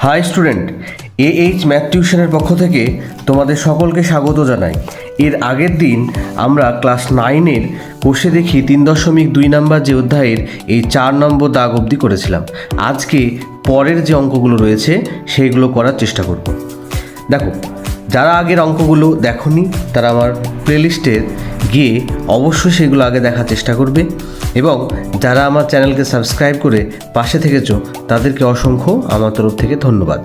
High student, math টিউশনের পক্ষ থেকে তোমাদের সকলকে স্বাগত জানাই। এর আগের দিন আমরা ক্লাস 9-এর কোষে দেখি 3.2 নাম্বার যে অধ্যায়ের এই 4 নম্বর দাগ অবধি করেছিলাম। আজকে পরের যে অঙ্কগুলো রয়েছে সেইগুলো করার চেষ্টা করব। দেখো, যারা আগের অঙ্কগুলো দেখোনি তারা আমার প্লেলিস্টে গিয়ে অবশ্যই সেগুলো আগে দেখার চেষ্টা করবে, এবং যারা আমার চ্যানেলকে সাবস্ক্রাইব করে পাশে থেকেছো তাদেরকে অসংখ্য আমার তরফ থেকে ধন্যবাদ।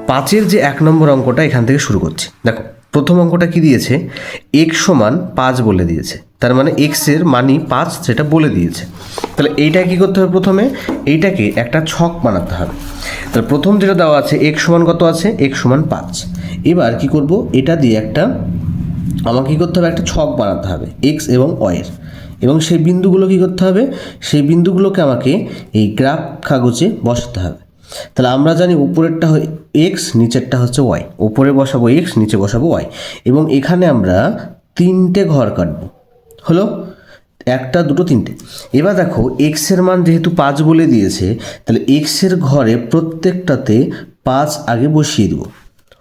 5-এর যে 1 নম্বর অঙ্কটা এখান থেকে শুরু করছি। দেখো, প্রথম অঙ্কটা কি দিয়েছে? x সমান 5 বলে দিয়েছে, তার মানে x এর মানই 5 সেটা বলে দিয়েছে। তাহলে এইটা কি করতে হবে? প্রথমে এইটাকে একটা ছক বানাতে হবে। তাহলে প্রথম যেটা দেওয়া আছে x সমান কত আছে? x সমান 5। এবার কি করব? এটা দিয়ে আমাকে কী করতে হবে? একটা ছক বানাতে হবে x এবং y এর, এবং সেই বিন্দুগুলো কী করতে হবে? সেই বিন্দুগুলোকে আমাকে এই গ্রাফ কাগজে বসাতে হবে। তাহলে আমরা জানি উপরেরটা হয় x, নিচেরটা হচ্ছে y। উপরে বসাবো x, নিচে বসাবো y, এবং এখানে আমরা 3টে ঘর কাটবো। হলো 1, 2, 3টে। এবার দেখো, x এর মান যেহেতু 5 বলে দিয়েছে, তাহলে x এর ঘরে প্রত্যেকটাতে 5 আগে বসিয়ে দেবো।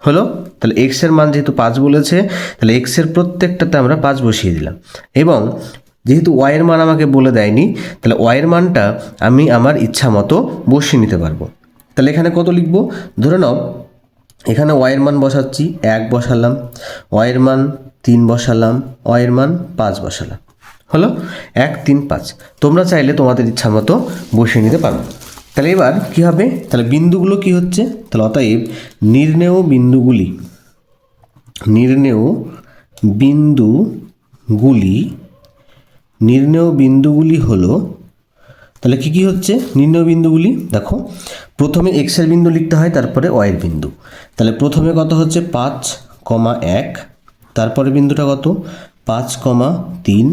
হলো, তাহলে x এর মান যেহেতু 5 বলেছে, তাহলে x এর প্রত্যেকটাতে আমরা 5 বসিয়ে দিলাম। এবং যেহেতু y এর মান আমাকে বলে দেয়নি, তাহলে y এর মানটা আমি আমার ইচ্ছা মতো বসিয়ে নিতে পারবো। তাহলে এখানে কত লিখবো? ধরে নাও এখানে y এর মান বসাচ্ছি, 1 বসালাম, y এর মান 3 বসালাম, y এর মান 5 বসালাম। হলো 1, 3, 5। তোমরা চাইলে তোমাদের ইচ্ছা মতো বসিয়ে নিতে পারো। তাহলে এবার কি হবে? তাহলে বিন্দুগুলো কি হচ্ছে? তাহলে অতএব নির্ণেয় বিন্দুগুলি হলো, তাহলে কি হচ্ছে নির্ণেয় বিন্দুগুলি? দেখো, প্রথমে x এর বিন্দু লিখতে হয়, তারপরে y এর বিন্দু। তাহলে প্রথমে কত হচ্ছে? 5,1, তারপরে বিন্দুটা কত? 5,3,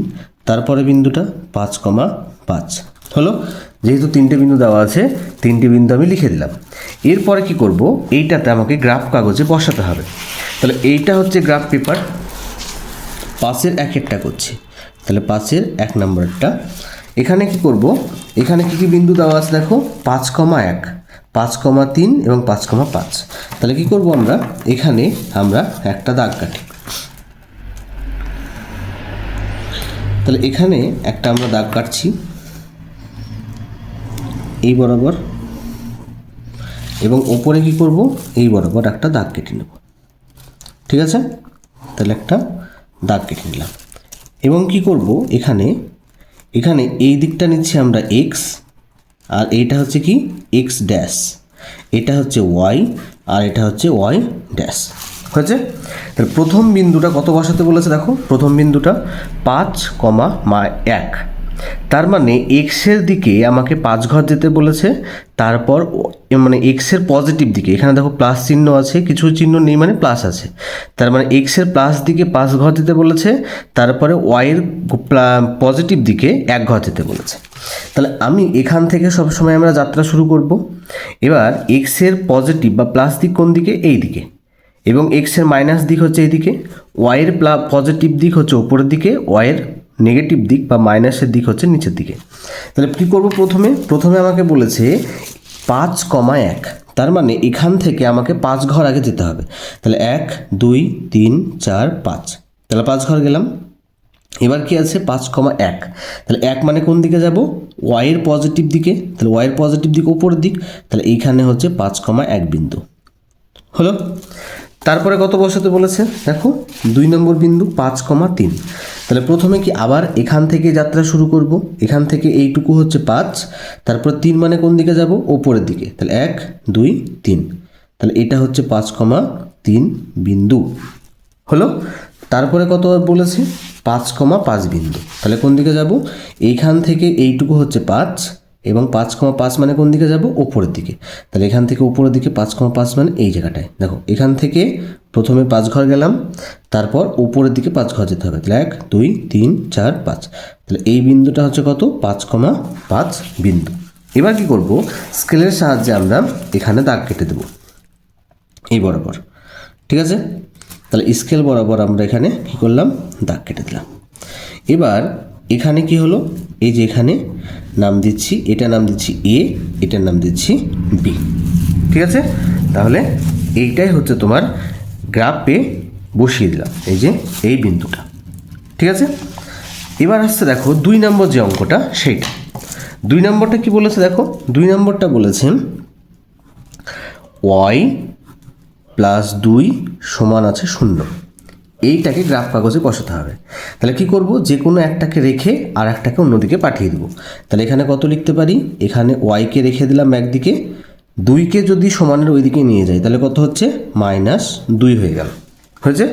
তারপরে বিন্দুটা 5,5। হলো, যেহেতু 3টে বিন্দু দেওয়া আছে, 3টে বিন্দু আমি লিখে দিলাম। এরপরে কি করব? এইটাতে আমাকে গ্রাফ কাগজে বসাতে হবে। তাহলে এইটা হচ্ছে গ্রাফ পেপার। 5-এর 1-এরটা করছি। তাহলে 5-এর 1 নম্বরটা এখানে কি করব? এখানে কি বিন্দু দেওয়া আছে? দেখো, 5,1, 5,3 এবং 5,5। তাহলে কি করব? এখানে আমরা একটা দাগ কাটি। তাহলে এখানে একটা আমরা দাগ কাটছি এই বরাবর, এবং ওপরে কি করব? এই বরাবর একটা দাগ কেটে নেব। ঠিক আছে? তাহলে একটা দাগ কেটে নিলাম, এবং কি করব? এখানে এই দিকটা নিচ্ছি আমরা x, আর এইটা হচ্ছে কি x ড্যাশ, এটা হচ্ছে y, আর এটা হচ্ছে y ড্যাশ। হয়েছে? তাহলে প্রথম বিন্দুটা কত বসাতে বলেছে? দেখো, প্রথম বিন্দুটা 5,1, তার মানে x এর দিকে আমাকে 5 ঘর যেতে বলেছে। তারপর মানে x এর পজিটিভ দিকে, এখানে দেখো প্লাস চিহ্ন আছে, কিছু চিহ্ন নেই মানে প্লাস আছে, তার মানে x এর প্লাস দিকে 5 ঘর যেতে বলেছে। তারপরে y এর পজিটিভ দিকে 1 ঘর যেতে বলেছে। তাহলে আমি এখান থেকে সবসময় আমরা যাত্রা শুরু করব। এবার x এর পজিটিভ বা প্লাস দিক কোন দিকে? এই দিকে, এবং x এর মাইনাস দিক হচ্ছে এইদিকে, y এর পজিটিভ দিক হচ্ছে উপরের দিকে, y এর নেগেটিভ দিক বা মাইনাসের দিক হচ্ছে নিচের দিকে। তাহলে কী করব? প্রথমে আমাকে বলেছে 5,1, তার মানে এখান থেকে আমাকে 5 ঘর আগে যেতে হবে। তাহলে 1, 2, 3, 4, 5, তাহলে 5 ঘর গেলাম। এবার কি আছে? 5,1, তাহলে 1 মানে কোন দিকে যাব? y এর পজিটিভ দিকে। তাহলে y এর পজিটিভ দিক উপরের দিক, তাহলে এইখানে হচ্ছে 5,1 বিন্দু। হলো, তারপরে কত বসাতে বলেছে? দেখো, 2 নম্বর বিন্দু 5,3। তাহলে প্রথমে কি আবার এখান থেকে যাত্রা শুরু করব। এখান থেকে এইটুকু হচ্ছে 5, তারপর 3 মানে কোন দিকে যাব? ওপরের দিকে। তাহলে 1, 2, 3, তাহলে এটা হচ্ছে 5,3 বিন্দু। হলো, তারপরে কত বলেছে? 5,5 বিন্দু। তাহলে কোন দিকে যাব? এইখান থেকে এইটুকু হচ্ছে 5, এবং 5,5 মানে কোন দিকে যাব? ওপরের দিকে। তাহলে এখান থেকে উপরের দিকে 5,5 মানে এই জায়গাটায়। দেখো, এখান থেকে প্রথমে 5 ঘর গেলাম, তারপর উপরের দিকে 5 ঘর যেতে হবে। তাহলে 1, 2, 3, 4, 5। তাহলে এই বিন্দুটা হচ্ছে কত? 5,5 বিন্দু। এবার কি করব? স্কেলের সাহায্যে আমরা এখানে দাগ কেটে দেব এই বরাবর। ঠিক আছে? তাহলে স্কেল বরাবর আমরা এখানে কি করলাম? দাগ কেটে দিলাম। এবার এখানে কি হলো? এই যে এখানে নাম দিচ্ছি, এটা নাম দিচ্ছি এ, এটার নাম দিচ্ছি বি। ঠিক আছে? তাহলে এইটাই হচ্ছে তোমার গ্রাফে বসিয়ে দিলাম, এই যে এই বিন্দুটা। ঠিক আছে, এবার আসছে দেখো 2 নম্বর যে অঙ্কটা সেইটা। 2 নম্বরটা কি বলেছে দেখো, 2 নম্বরটা বলেছে y + 2 সমান আছে 0। এইটাকে গ্রাফ কাগজে বসাতে হবে। তাহলে কি করব, যে কোনো একটাকে রেখে আর একটাকে অন্যদিকে পাঠিয়ে দেবো। তাহলে এখানে কত লিখতে পারি, এখানে ওয়াইকে রেখে দিলাম একদিকে, 2কে যদি সমানের ওইদিকে নিয়ে যাই তাহলে কত হচ্ছে -2 হয়ে গেল, হয়েছে।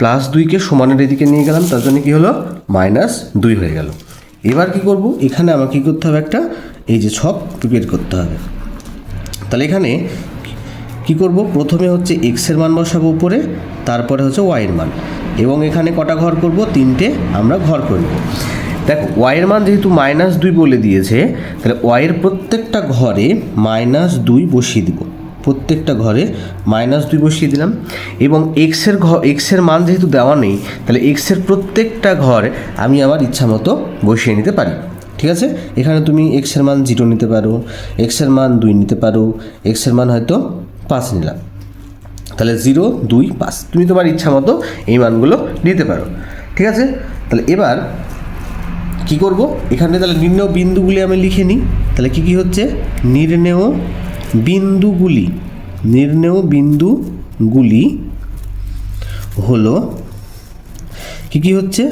+2কে সমানের এদিকে নিয়ে গেলাম, তার জন্য কি হলো -2 হয়ে গেল। এবার কি করব, এখানে আমাকে কী করতে হবে, একটা এই যে ছক প্রিপেয়ার করতে হবে। তাহলে এখানে কি করব, প্রথমে হচ্ছে এক্সের মান বসাবো উপরে, তারপরে হচ্ছে ওয়াইয়ের মান, এবং এখানে কটা ঘর করব, 3টে আমরা ঘর করে নেব। দেখো ওয়াইয়ের মান যেহেতু -2 বলে দিয়েছে, তাহলে ওয়াইয়ের প্রত্যেকটা ঘরে -2 বসিয়ে দিব, প্রত্যেকটা ঘরে -2 বসিয়ে দিলাম। এবং এক্সের মান যেহেতু দেওয়া নেই, তাহলে এক্সের প্রত্যেকটা ঘর আমি আমার ইচ্ছা মতো বসিয়ে নিতে পারি। ঠিক আছে, এখানে তুমি এক্সের মান 0 নিতে পারো, এক্সের মান 2 নিতে পারো, এক্সের মান হয়তো 5 নিলাম। তাহলে 0, 2, 5 তুমি তোমার ইচ্ছা মতো এই মানগুলো নিতে পারো। ঠিক আছে, তাহলে এবার কি করব, এখানে তাহলে নির্ণেয় বিন্দুগুলি আমি লিখে নিই। তাহলে কি হচ্ছে, নির্ণেয় বিন্দুগুলি হলো কি হচ্ছে,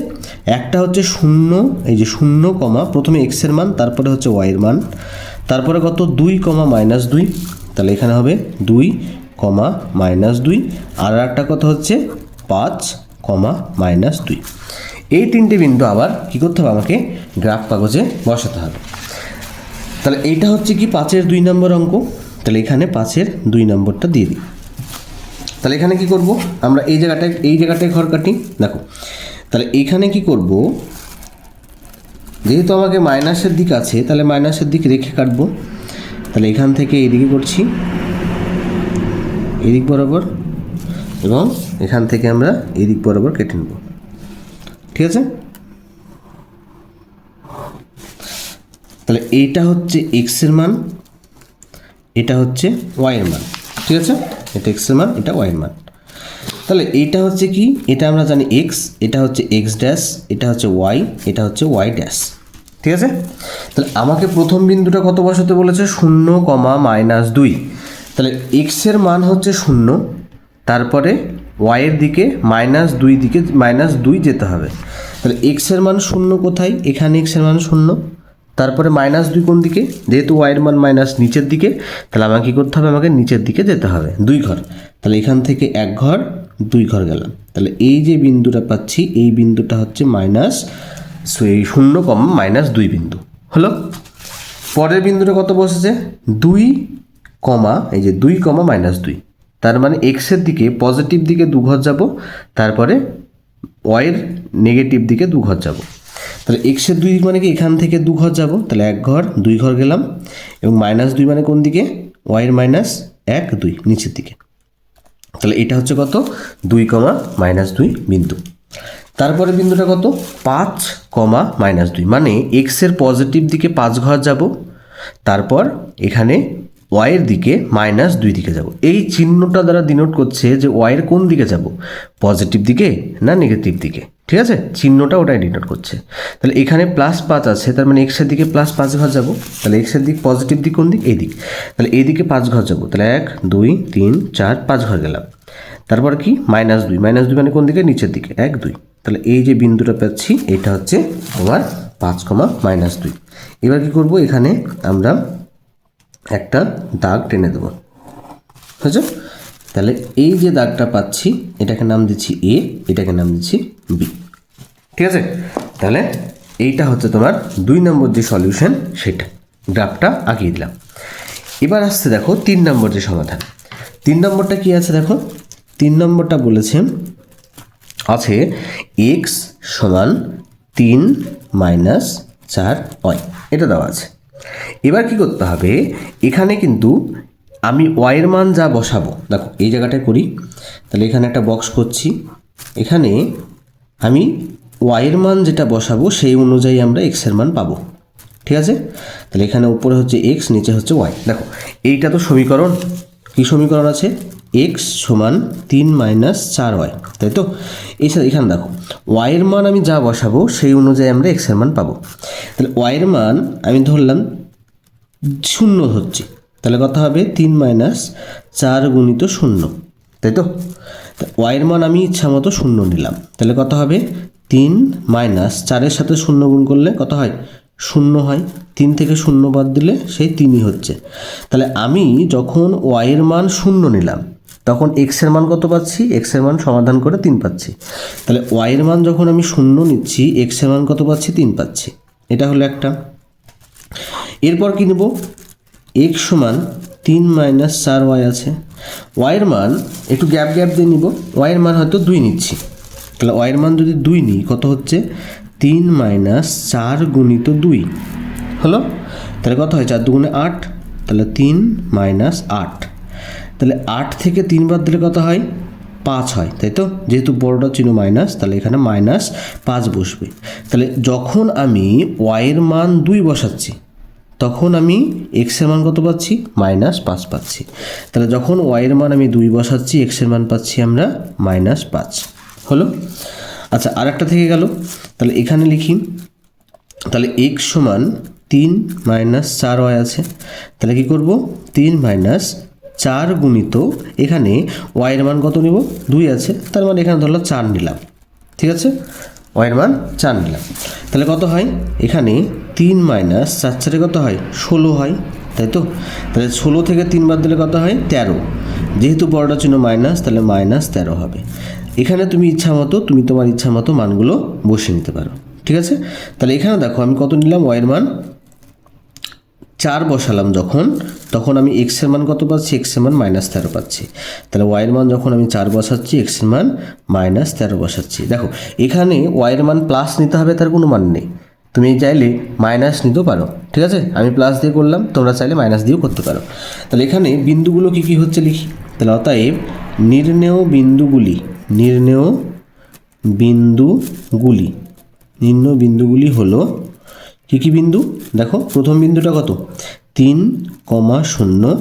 একটা হচ্ছে 0, এই যে 0, প্রথমে এক্সের মান, তারপরে হচ্ছে ওয়াইয়ের মান, তারপরে কত 2, -2, তাহলে এখানে হবে 2, -2, আর একটা কত হচ্ছে 5, -2। এই 3টে বিন্দু আবার কি করতে হবে, আমাকে গ্রাফ কাগজে বসাতে হবে। তাহলে এইটা হচ্ছে কি 5-এর 2 নম্বর অঙ্ক। তাহলে এখানে 5-এর 2 নম্বরটা দিয়ে দিই। তাহলে এখানে কি করব, আমরা এই জায়গাটায় ঘর কাটি। দেখো তাহলে এইখানে কি করব, যেহেতু আমাকে মাইনাসের দিক আছে, তাহলে মাইনাসের দিক রেখে কাটবো। তাহলে এখান থেকে এইদিকে করছি, এদিক বরাবর, এবং এখান থেকে আমরা এদিক বরাবর কেটে নেব। ঠিক আছে, তাহলে এইটা হচ্ছে এক্সের মান, এটা হচ্ছে ওয়াইয়ের মান। ঠিক আছে, এটা এক্সের মান, এটা ওয়াইয়ের মান। তাহলে এইটা হচ্ছে কি, এটা আমরা জানি এক্স, এটা হচ্ছে এক্স ড্যাশ, এটা হচ্ছে ওয়াই, এটা হচ্ছে ওয়াই ড্যাশ। ঠিক আছে, তাহলে আমাকে প্রথম বিন্দুটা কত বসাতে বলেছে, 0, -2। তাহলে এক্সের মান হচ্ছে 0, তারপরে ওয়াইয়ের দিকে -2 দিকে -2 যেতে হবে। তাহলে এক্সের মান 0 কোথায়, এখানে এক্সের মান 0, তারপরে -2 কোন দিকে, যেহেতু ওয়াইয়ের মান মাইনাস নিচের দিকে, তাহলে আমাকে কী করতে হবে, আমাকে নিচের দিকে যেতে হবে 2 ঘর। তাহলে এখান থেকে 1 ঘর 2 ঘর গেলাম। তাহলে এই যে বিন্দুটা পাচ্ছি, এই বিন্দুটা হচ্ছে -0, -2 হলো। পরের বিন্দুটা কত বসেছে, 2, এই যে 2, -2, তার মানে এক্সের দিকে পজিটিভ দিকে 2 ঘর যাব, তারপরে ওয়াইয়ের নেগেটিভ দিকে 2 ঘর যাব। তাহলে এক্সের 2 মানে কি, এখান থেকে 2 ঘর যাব, তাহলে 1 ঘর 2 ঘর গেলাম, এবং -2 মানে কোন দিকে, ওয়াইয়ের -1, 2 নিচের দিকে। তাহলে এটা হচ্ছে কত, 2, -2 বিন্দু। তারপরে বিন্দুটা কত, 5, -2, মানে এক্সের পজিটিভ দিকে 5 ঘর যাব, তারপর এখানে ওয়াইয়ের দিকে -2 দিকে যাব। এই চিহ্নটা দ্বারা ডিনোট করছে যে ওয়াইয়ের কোন দিকে যাব, পজিটিভ দিকে না নেগেটিভ দিকে। ঠিক আছে, চিহ্নটা ওটাই ডিনোট করছে। তাহলে এখানে +5 আছে, তার মানে এক্সের দিকে +5 ঘর যাব। তাহলে এক্সের দিক পজিটিভ দিক কোন দিক, এই দিক। তাহলে এই দিকে 5 ঘর যাব, তাহলে 1, 2, 3, 4, 5 ঘর গেলাম। তারপর কি -2 মানে কোন দিকে, নিচের দিকে 1, 2। তাহলে এই যে বিন্দুটা পাচ্ছি, এটা হচ্ছে তোমার 5, -2। এবার কি করব, এখানে আমরা একটা দাগ টেনে দেবো, বুঝছো। তাহলে এই যে দাগটা পাচ্ছি, এটাকে নাম দিচ্ছি এ, এটাকে নাম দিচ্ছি বি। ঠিক আছে, তাহলে এইটা হচ্ছে তোমার 2 নম্বর যে সলিউশন, সেটা গ্রাফটা আঁকিয়ে দিলাম। এবার আসছে দেখো 3 নম্বর যে সমাধান। 3 নম্বরটা কি আছে দেখো, 3 নম্বরটা বলেছে আছে এক্স সমান 3 - 4y, এটা দেওয়া আছে। এবার কি করতে হবে, এখানে কিন্তু আমি ওয়াইয়ের মান যা বসাবো, দেখো এই জায়গাটায় করি। তাহলে এখানে একটা বক্স করছি, এখানে আমি ওয়াইয়ের মান যেটা বসাবো সেই অনুযায়ী আমরা এক্সের মান পাবো। ঠিক আছে, তাহলে এখানে উপরে হচ্ছে এক্স, নিচে হচ্ছে ওয়াই। দেখো এইটা তো সমীকরণ, কী সমীকরণ আছে, এক্স সমান 3 - 4y, তাই তো? এছাড়া এখানে দেখো ওয়াইয়ের মান আমি যা বসাবো সেই অনুযায়ী আমরা এক্সের মান পাবো। তাহলে ওয়াইয়ের মান আমি ধরলাম 0 ধরছি, তাহলে কত হবে 3 - 4 গুণিত 0, তাই তো? ওয়াইয়ের মান আমি ইচ্ছা মতো 0 নিলাম, তাহলে কত হবে 3 - 4-এর সাথে 0 গুণ করলে কত হয়, 0 হয়। 3 থেকে 0 বাদ দিলে সেই 3ই হচ্ছে। তাহলে আমি যখন ওয়াইয়ের মান 0 নিলাম তখন এক্সের মান কত পাচ্ছি, এক্সের মান সমাধান করে 3 পাচ্ছি। তাহলে ওয়াইয়ের মান যখন আমি 0 নিচ্ছি এক্সের মান কত পাচ্ছি, 3 পাচ্ছি। এটা হলো একটা। এরপর কি নেব, এক্স সমান 3 - 4y আছে। ওয়াইয়ের মান একটু গ্যাপ দিয়ে নিব, ওয়াইয়ের মান হয়তো 2 নিচ্ছি। তাহলে ওয়াইয়ের মান যদি 2 নিই কত হচ্ছে, 3 - 4 গুণিত 2 হলো। তাহলে কত হয়, 4 দুগুণে 8, তাহলে 3 - 8। তাহলে 8 থেকে 3 বাদ দিলে কত হয়, 5 হয়, তাই তো? যেহেতু বড়টা ছিল মাইনাস, তাহলে এখানে -5 বসবে। তাহলে যখন আমি ওয়াইয়ের মান 2 বসাচ্ছি তখন আমি এক্সের মান কত পাচ্ছি, -5 পাচ্ছি। তাহলে যখন ওয়াইয়ের মান আমি 2 বসাচ্ছি এক্সের মান পাচ্ছি আমরা -5 হলো। আচ্ছা, আরেকটা থেকে গেল, তাহলে এখানে লিখি, তাহলে এক্স সমান 3 - 4y আছে। তাহলে কি করব, 3 - 4 গুণিত, এখানে ওয়াইয়ের মান কত নিব, 2 আছে, তার মানে এখানে ধরলাম 4 নিলাম, ঠিক আছে? ওয়াইয়ের মান 4 নিলাম, তাহলে কত হয়, এখানে 3 - 4 কত হয়, 16 হয়, তাই তো? তাহলে 16 থেকে 3 বাদ দিলে কত হয়, 13। যেহেতু বড়টা চিহ্ন মাইনাস, তাহলে -13 হবে। এখানে তুমি তোমার ইচ্ছা মতো মানগুলো বসিয়ে নিতে পারো, ঠিক আছে? তাহলে এখানে দেখো আমি কত নিলাম, ওয়াইয়ের মান 4 বসালাম যখন, তখন আমি এক্সের মান কত পাচ্ছি, এক্সের মান -13 পাচ্ছি। তাহলে ওয়াইয়ের মান যখন আমি 4 বসাচ্ছি এক্সের মান -13 বসাচ্ছি। দেখো এখানে ওয়াইয়ের মান প্লাস নিতে হবে তার কোনো মান নেই, তুমি চাইলে মাইনাস নিতেও পারো, ঠিক আছে? আমি প্লাস দিয়ে করলাম, তোমরা চাইলে মাইনাস দিয়েও করতে পারো। তাহলে এখানে বিন্দুগুলো কি হচ্ছে লিখি, তাহলে অতএব নির্ণেয় বিন্দুগুলি হলো কি বিন্দু, দেখো প্রথম বিন্দুটা কত, 3, 0,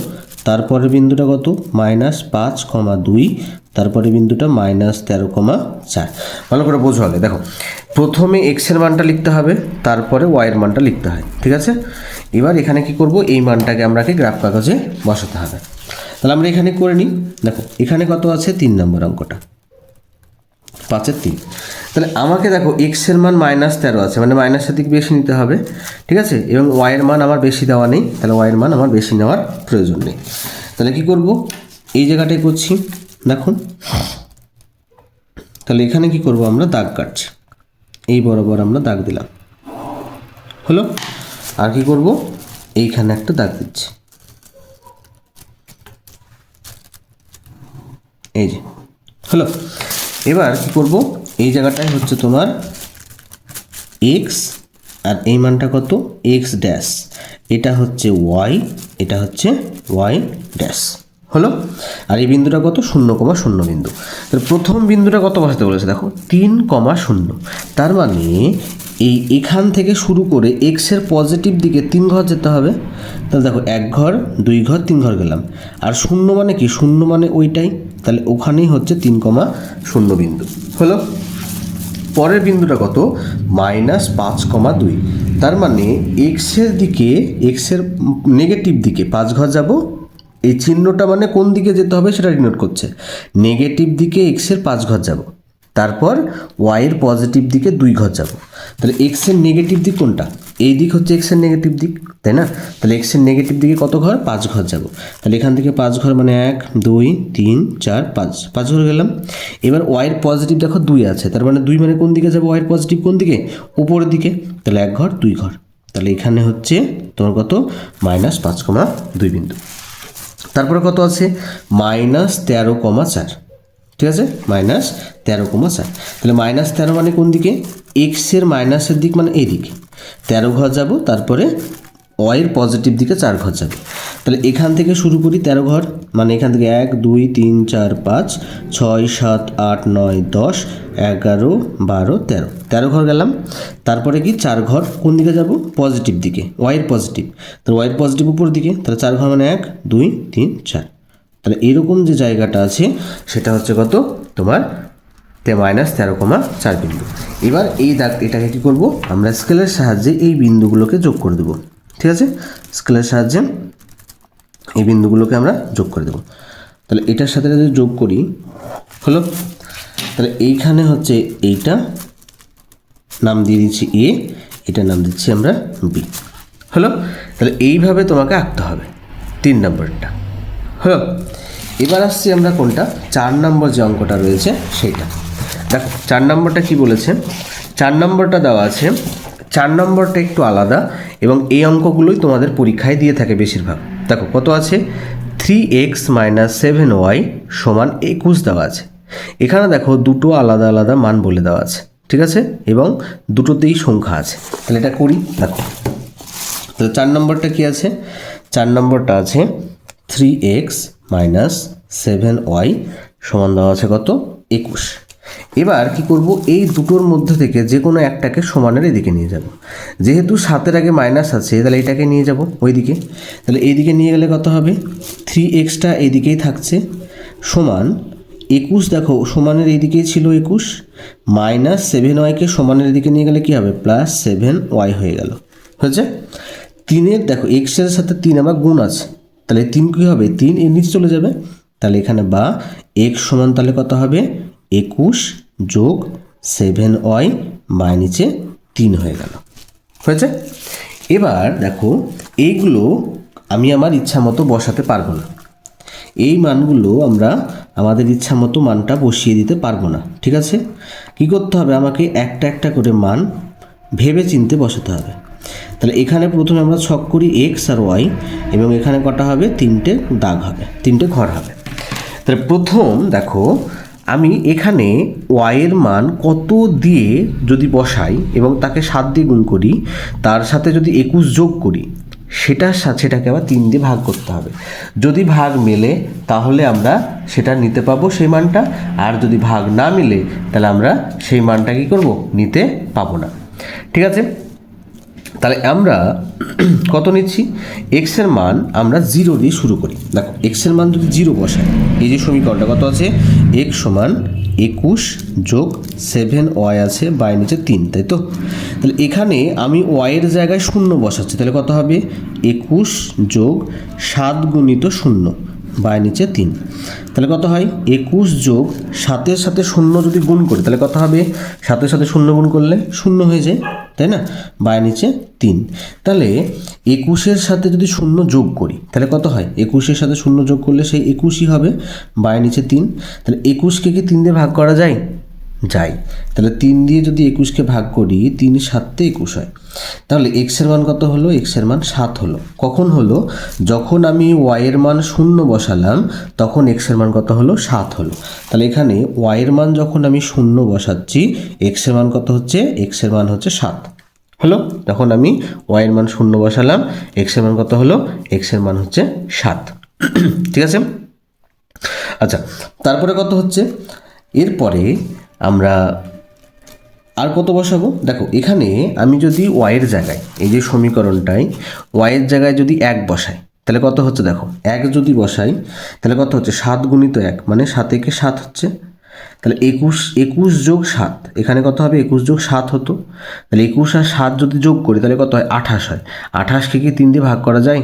তারপরের বিন্দুটা কত, -5, 2, তারপরে বিন্দুটা -13, 4। ভালো করে বোঝো আগে। দেখো প্রথমে এক্সের মানটা লিখতে হবে, তারপরে ওয়াইয়ের মানটা লিখতে হয়, ঠিক আছে? এবার এখানে কি করব, এই মানটাকে আমরাকে গ্রাফ কাগজে বসাতে হবে। তাহলে আমরা এখানে করে নিই। দেখো এখানে কত আছে, 3 নম্বর অঙ্কটা, 5-এর 3। তাহলে আমাকে দেখো এক্সের মান -13 আছে, মানে মাইনাসের দিক বেশি নিতে হবে, ঠিক আছে? এবং ওয়াইয়ের মান আমার বেশি দেওয়া নেই, তাহলে ওয়াইয়ের মান আমার বেশি নেওয়ার প্রয়োজন নেই। তাহলে কি করব, এই জায়গাটায় করছি, দেখুন। তাহলে এখানে কি করব, আমরা দাগ কাটছি, এই বরাবর আমরা দাগ দিলাম, হলো। আর কি করব, এইখানে একটা দাগ দিচ্ছি, এই যে হলো। এবার কি করব, এই জায়গাটায় হচ্ছে তোমার এক্স, আর এই মানটা কত, এক্স ড্যাশ, এটা হচ্ছে ওয়াই, এটা হচ্ছে ওয়াই ড্যাশ, হলো। আর এই বিন্দুটা কত, 0,0 বিন্দু। তাহলে প্রথম বিন্দুটা কত বসাতে বলেছে, দেখো 3,0। তার মানে এখান থেকে শুরু করে এক্সের পজিটিভ দিকে 3 ঘর যেতে হবে। তাহলে দেখো 1 ঘর, 2 ঘর, 3 ঘর গেলাম। আর 0 মানে কি, 0 মানে ওইটাই, তাহলে ওখানেই হচ্ছে 3,0 বিন্দু, হলো। পরের বিন্দুটা কত, -5,2। তার মানে এক্সের নেগেটিভ দিকে 5 ঘর যাব। এই চিহ্নটা মানে কোন দিকে যেতে হবে সেটা ডিনোট করছে, নেগেটিভ দিকে এক্সের 5 ঘর যাব, তারপর ওয়াইয়ের পজিটিভ দিকে 2 ঘর যাব। তাহলে এক্সের নেগেটিভ দিক কোনটা, এই দিক হচ্ছে এক্সের নেগেটিভ দিক, তাই না? তাহলে এক্সের নেগেটিভ দিকে কত ঘর, 5 ঘর যাব। তাহলে এখান থেকে 5 ঘর মানে 1, 2, 3, 4, 5 ঘর গেলাম। এবার ওয়াইয়ের পজিটিভ দেখো 2 আছে, তার মানে 2 মানে কোন দিকে যাব, ওয়াইয়ের পজিটিভ কোন দিকে, উপরের দিকে। তাহলে 1 ঘর, 2 ঘর, তাহলে এখানে হচ্ছে তোমার কত, -5,2 বিন্দু। তারপরে কত আছে, -13,4, ঠিক আছে, -13,4। তাহলে -13 মানে কোন দিকে, এক্সের মাইনাসের দিক মানে এই দিকে, 13 ঘর যাব, তারপরে ওয়াইয়ের পজিটিভ দিকে 4 ঘর যাবে। তাহলে এখান থেকে শুরু করি, 13 ঘর মানে এখান থেকে 1, 2, 3, 4, 5, 6, 7, 8, 9, 10, 11, 12, 13 ঘর গেলাম। তারপরে কি 4 ঘর কোন দিকে যাব, পজিটিভ দিকে, ওয়াইয়ের পজিটিভ। তাহলে ওয়াইয়ের পজিটিভ উপর দিকে, তাহলে 4 ঘর মানে 1, 2, 3, 4। তাহলে এরকম যে জায়গাটা আছে সেটা হচ্ছে কত তোমার -13,4 বিন্দু। এবার এই দাগ এটাকে কী করব, আমরা স্কেলের সাহায্যে এই বিন্দুগুলোকে যোগ করে দেবো। ঠিক আছে, স্কেলের সাহায্যে এই বিন্দুগুলোকে আমরা যোগ করে দেবো। তাহলে এটার সাথে যদি যোগ করি হলো, তাহলে এইখানে হচ্ছে এইটা নাম দিয়ে দিচ্ছি এ, এটা নাম দিচ্ছি আমরা বি। হলো, তাহলে এইভাবে তোমাকে আঁকতে হবে 3 নম্বরটা। হলো, এবার আসছি আমরা কোনটা 4 নম্বর যে অঙ্কটা রয়েছে সেইটা। দেখো 4 নম্বরটা কি বলেছে, 4 নম্বরটা দেওয়া আছে। 4 নম্বরটা একটু আলাদা এবং এই অঙ্কগুলোই তোমাদের পরীক্ষায় দিয়ে থাকে বেশিরভাগ। দেখো কত আছে, 3x - 7y = 21 দেওয়া আছে। এখানে দেখো দুটো আলাদা আলাদা মান বলে দেওয়া আছে, ঠিক আছে, এবং দুটোতেই সংখ্যা আছে। তাহলে এটা করি, দেখো তাহলে 4 নম্বরটা কি আছে, 4 নম্বরটা আছে 3x - 7y = দেওয়া আছে কত, 21। এবার কি করব, এই দুটোর মধ্যে থেকে যে কোনো একটাকে সমানের এদিকে নিয়ে যাব। যেহেতু 7-এর আগে মাইনাস আছে তাহলে এটাকে নিয়ে যাব ওইদিকে। তাহলে এইদিকে নিয়ে গেলে কত হবে, 3xটা এইদিকেই থাকছে সমান 21। দেখো সমানের এইদিকেই ছিল 21, -7yকে সমানের এদিকে নিয়ে গেলে কি হবে, +7y হয়ে গেল। হয়েছে, 3-এর দেখো এক্সের সাথে 3 আবার গুণ আছে, তাহলে 3 কী হবে, 3 এর নিচে চলে যাবে। তাহলে এখানে বা x সমান তাহলে কত হবে, 21 + 7y নিচে 3 হয়ে গেল। হয়েছে, এবার দেখো এইগুলো আমি আমার ইচ্ছা মতো বসাতে পারবো না। এই মানগুলো আমরা আমাদের ইচ্ছা মতো মানটা বসিয়ে দিতে পারবো না। ঠিক আছে, কি করতে হবে, আমাকে একটা একটা করে মান ভেবে চিনতে বসাতে হবে। তাহলে এখানে প্রথমে আমরা ছক করি x আর y, এবং এখানে কটা হবে, 3টে দাগ হবে, 3টে ঘর হবে। তাহলে প্রথম দেখো আমি এখানে y এর মান কত দিয়ে যদি বসাই এবং তাকে 7 দিয়ে গুণ করি, তার সাথে যদি 21 যোগ করি, সেটাকে আবার 3 দিয়ে ভাগ করতে হবে। যদি ভাগ মেলে তাহলে আমরা সেটা নিতে পাবো সেই মানটা, আর যদি ভাগ না মিলে তাহলে আমরা সেই মানটা কী করবো, নিতে পাবো না। ঠিক আছে, তাহলে আমরা কত নিচ্ছি, x এর মান আমরা 0 দিয়ে শুরু করি। দেখো x এর মান যদি 0 বসাই, এই যে সমীকরণটা কত আছে, x = 21 + 7y আছে নিচে 3, তাই তো। তাহলে এখানে আমি y এর জায়গায় 0 বসাচ্ছি, তাহলে কত হবে, 21 + 7 × 0 নিচে 3। তাহলে কত হয়, 21 + 7-এর সাথে 0 যদি গুণ করি তাহলে কত হবে, 7-এর সাথে 0 গুণ করলে 0 হয়ে যায়, তাই না, নিচে 3। তাহলে 21-এর সাথে যদি 0 যোগ করি তাহলে কত হয়, 21-এর সাথে 0 যোগ করলে সেই 21ই হবে, নিচে 3। তাহলে 21কে কি 3 দিয়ে ভাগ করা যায়, যায়। তাহলে 3 দিয়ে যদি 21কে ভাগ করি, 3 × 7 = 21 হয়। তাহলে x এর মান কত হলো, x এর মান 7 হলো। কখন হলো, যখন আমি y এর মান 0 বসালাম তখন x এর মান কত হলো, 7 হলো। তাহলে এখানে y এর মান যখন আমি 0 বসাচ্ছি, x এর মান কত হচ্ছে, x এর মান হচ্ছে 7 হলো। যখন আমি y এর মান 0 বসালাম, x এর মান কত হলো, x এর মান হচ্ছে 7। ঠিক আছে, আচ্ছা তারপরে কত হচ্ছে, এরপরে আমরা আর কত বসাবো, দেখো এখানে আমি যদি y এর জায়গায়, এই যে সমীকরণটায় y এর জায়গায় যদি 1 বসাই তাহলে কত হচ্ছে, দেখো 1 যদি বসাই তাহলে কত হচ্ছে, 7 × 1 মানে 7 × 7 হচ্ছে। তাহলে 21 + 7, এখানে কত হবে, 21 + 7 হতো। তাহলে 21 আর 7 যদি যোগ করি তাহলে কত হয়, 28 হয়। 28কে কি 3 দিয়ে ভাগ করা যায়,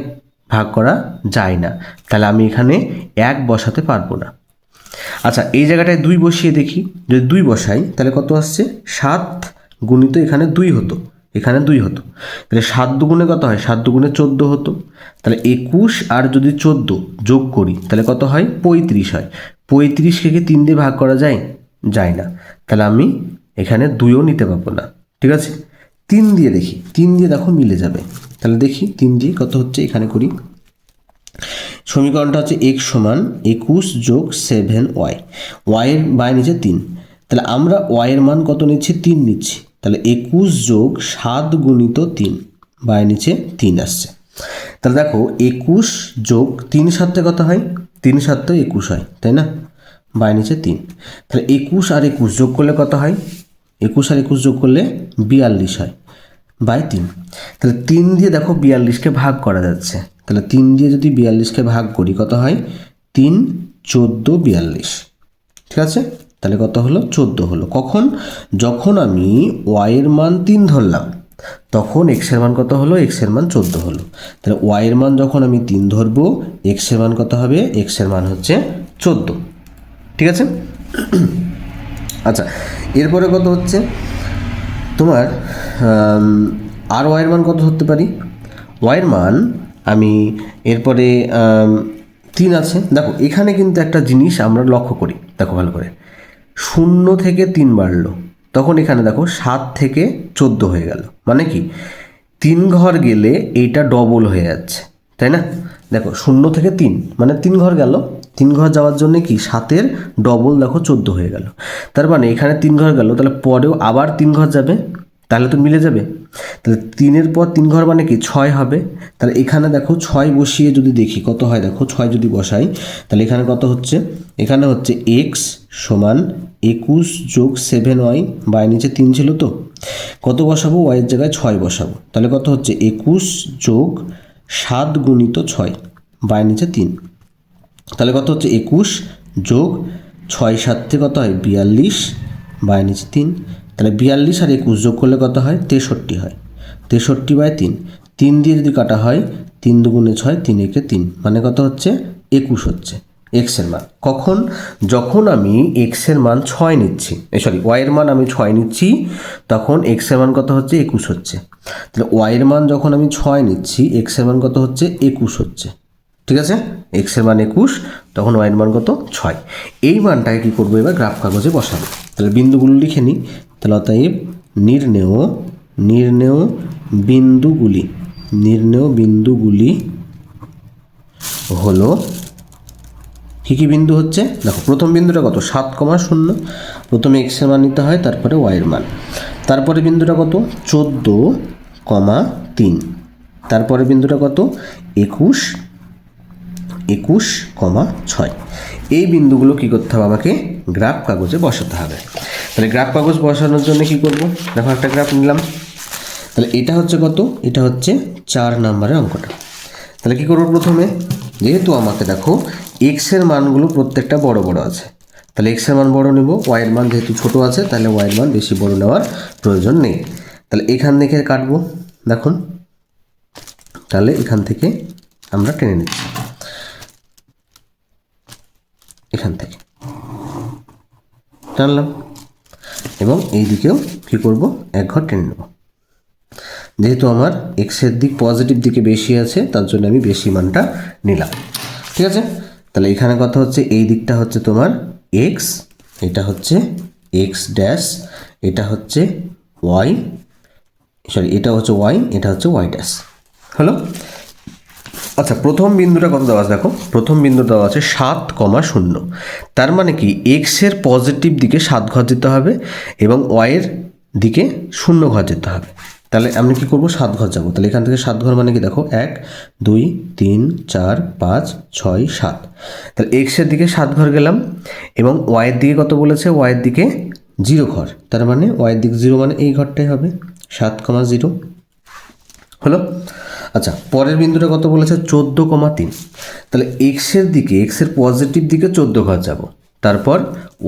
ভাগ করা যায় না। তাহলে আমি এখানে 1 বসাতে পারবো না। আচ্ছা এই জায়গাটায় 2 বসিয়ে দেখি, যদি 2 বসাই তাহলে কত আসছে, 7 × এখানে 2 হতো, এখানে 2 হতো। তাহলে 7 দুগুণে কত হয়, 7 দুগুণে 14 হতো। তাহলে 21 আর যদি 14 যোগ করি তাহলে কত হয়, 35 হয়। 35কে কি 3 দিয়ে ভাগ করা যায়, যায় না। তাহলে আমি এখানে 2ও নিতে পারবো না। ঠিক আছে, 3 দিয়ে দেখি, 3 দিয়ে দেখো মিলে যাবে। তাহলে দেখি 3 দিয়ে কত হচ্ছে, এখানে করি। সমীকরণটা হচ্ছে x = 21 + 7y, y এর নিচে 3। তাহলে আমরা y এর মান কত নিচ্ছি, 3 নিচ্ছি। তাহলে 21 + 7 × 3 নিচে 3 আসছে। তাহলে দেখো 21 + 3 7 কত হয়, 3 7 21 হয়, তাই না, নিচে 3। তাহলে 21 আর 21 যোগ করলে কত হয়, 21 আর 21 যোগ করলে 42 হয়, 3। তাহলে 3 দিয়ে দেখো 42কে ভাগ করা যাচ্ছে। তাহলে 3 দিয়ে যদি 42কে ভাগ করি কত হয়, 3, 14, 42, ঠিক আছে? তাহলে কত হলো? 14 হলো। কখন? যখন আমি ওয়াইয়ের মান 3 ধরলাম, তখন এক্সের মান কত হলো? এক্সের মান 14 হলো। তাহলে ওয়াইয়ের মান যখন আমি 3 ধরবো, এক্সের মান কত হবে? এক্সের মান হচ্ছে 14, ঠিক আছে? আচ্ছা, এরপরে কত হচ্ছে তোমার? আর ওয়াইয়ের মান কত ধরতে পারি? ওয়াইয়ের মান আমি এরপরে 3 আছে। দেখো এখানে কিন্তু একটা জিনিস আমরা লক্ষ্য করি, দেখো ভালো করে, 0 থেকে 3 বাড়লো, তখন এখানে দেখো 7 থেকে 14 হয়ে গেল। মানে কি? 3 ঘর গেলে এইটা ডবল হয়ে যাচ্ছে, তাই না? দেখো 0 থেকে 3 মানে 3 ঘর গেল, 3 ঘর যাওয়ার জন্য কি 7-এর ডবল দেখো 14 হয়ে গেল। তার মানে এখানে 3 ঘর গেল, তাহলে পরেও আবার 3 ঘর যাবে, তাহলে তো মিলে যাবে। তাহলে 3-এর পর 3 ঘর মানে কি 6 হবে। তাহলে এখানে দেখো 6 বসিয়ে যদি দেখি কত হয়, দেখো 6 যদি বসাই, তাহলে এখানে কত হচ্ছে? এখানে হচ্ছে এক্স সমান 21 যোগ 7y, বাই নিচে 3 ছিল তো, কত বসাবো? ওয়াইয়ের জায়গায় 6 বসাবো। তাহলে কত হচ্ছে? 21 যোগ 7 গুণিত 6, বাই নিচে 3, তাহলে কত হচ্ছে? 21 যোগ 6 7 কত হয়? 42, বাই নিচে 3, তাহলে 42 আর 21 যোগ করলে কত হয়? 63 হয়। 63 বাই 3, 3 দিয়ে যদি কাটা হয়, 3 দুগুণে 6, 3 একে 3, মানে কত হচ্ছে? 21 হচ্ছে এক্সের মান। কখন? যখন আমি এক্সের মান 6 নিচ্ছি, ওয়াইয়ের মান আমি 6 নিচ্ছি, তখন এক্সের মান কত হচ্ছে? 21 হচ্ছে। তাহলে ওয়াইয়ের মান যখন আমি 6 নিচ্ছি, এক্সের মান কত হচ্ছে? 21 হচ্ছে, ঠিক আছে? এক্সের মান 21, তখন ওয়াইয়ের মান কত? 6। এই মানটাকে কী করবো? এবার গ্রাফ কাগজে বসাবো। তাহলে বিন্দুগুলো লিখে নিই। তাহলে অতএব নির্ণেয় বিন্দুগুলি হলো কী কী বিন্দু হচ্ছে? দেখো প্রথম বিন্দুটা কত? 7,0, প্রথমে এক্সের মান নিতে হয়, তারপরে ওয়াইয়ের মান। তারপরে বিন্দুটা কত? 14,3, তারপরে বিন্দুটা কত? 21,6। এই বিন্দুগুলো কী করতে হবে? আমাকে গ্রাফ কাগজে বসাতে হবে। তাহলে গ্রাফ কাগজ বসানোর জন্য কী করব? দেখো একটা গ্রাফ নিলাম। তাহলে এটা হচ্ছে কত? এটা হচ্ছে 4 নম্বরের অঙ্কটা। তাহলে কী করবো? প্রথমে যেহেতু আমাকে দেখো এক্সের মানগুলো প্রত্যেকটা বড় বড় আছে, তাহলে এক্সের মান বড় নেব। ওয়াইয়ের মান যেহেতু ছোট আছে, তাহলে ওয়াইয়ের মান বেশি বড় নেওয়ার প্রয়োজন নেই। তাহলে এখান থেকে কাটবো, দেখুন, তাহলে এখান থেকে আমরা টেনে নিচ্ছি, এখান থেকে টানলাম, এবং এই দিকেও কী করবো? 1 ঘর টেনে নেব। যেহেতু আমার এক্সের দিক পজিটিভ দিকে বেশি আছে, তার জন্য আমি বেশি মানটা নিলাম, ঠিক আছে? তাহলে এখানে কথা হচ্ছে, এই দিকটা হচ্ছে তোমার এক্স, এটা হচ্ছে এক্স ড্যাশ, এটা হচ্ছে ওয়াই, এটা হচ্ছে ওয়াই, এটা হচ্ছে ওয়াই ড্যাশ, হলো? আচ্ছা, প্রথম বিন্দুটা কত দেওয়া আছে? দেখো প্রথম বিন্দু দেওয়া আছে 7,0, তার মানে কি এক্সের পজিটিভ দিকে 7 ঘর যেতে হবে এবং ওয়াইয়ের দিকে 0 ঘর যেতে হবে। তাহলে আমি কী করবো? 7 ঘর যাবো। তাহলে এখান থেকে 7 ঘর মানে কি? দেখো 1 2 3 4 5 6 7, তাহলে এক্সের দিকে 7 ঘর গেলাম, এবং ওয়াইয়ের দিকে কত বলেছে? ওয়াইয়ের দিকে 0 ঘর, তার মানে ওয়াইয়ের দিকে 0 মানে এই ঘরটাই হবে, 7,0, হলো? আচ্ছা, পরের বিন্দুটা কত বলেছে? 14,3, তাহলে এক্সের দিকে, এক্সের পজিটিভ দিকে 14 ঘর যাব, তারপর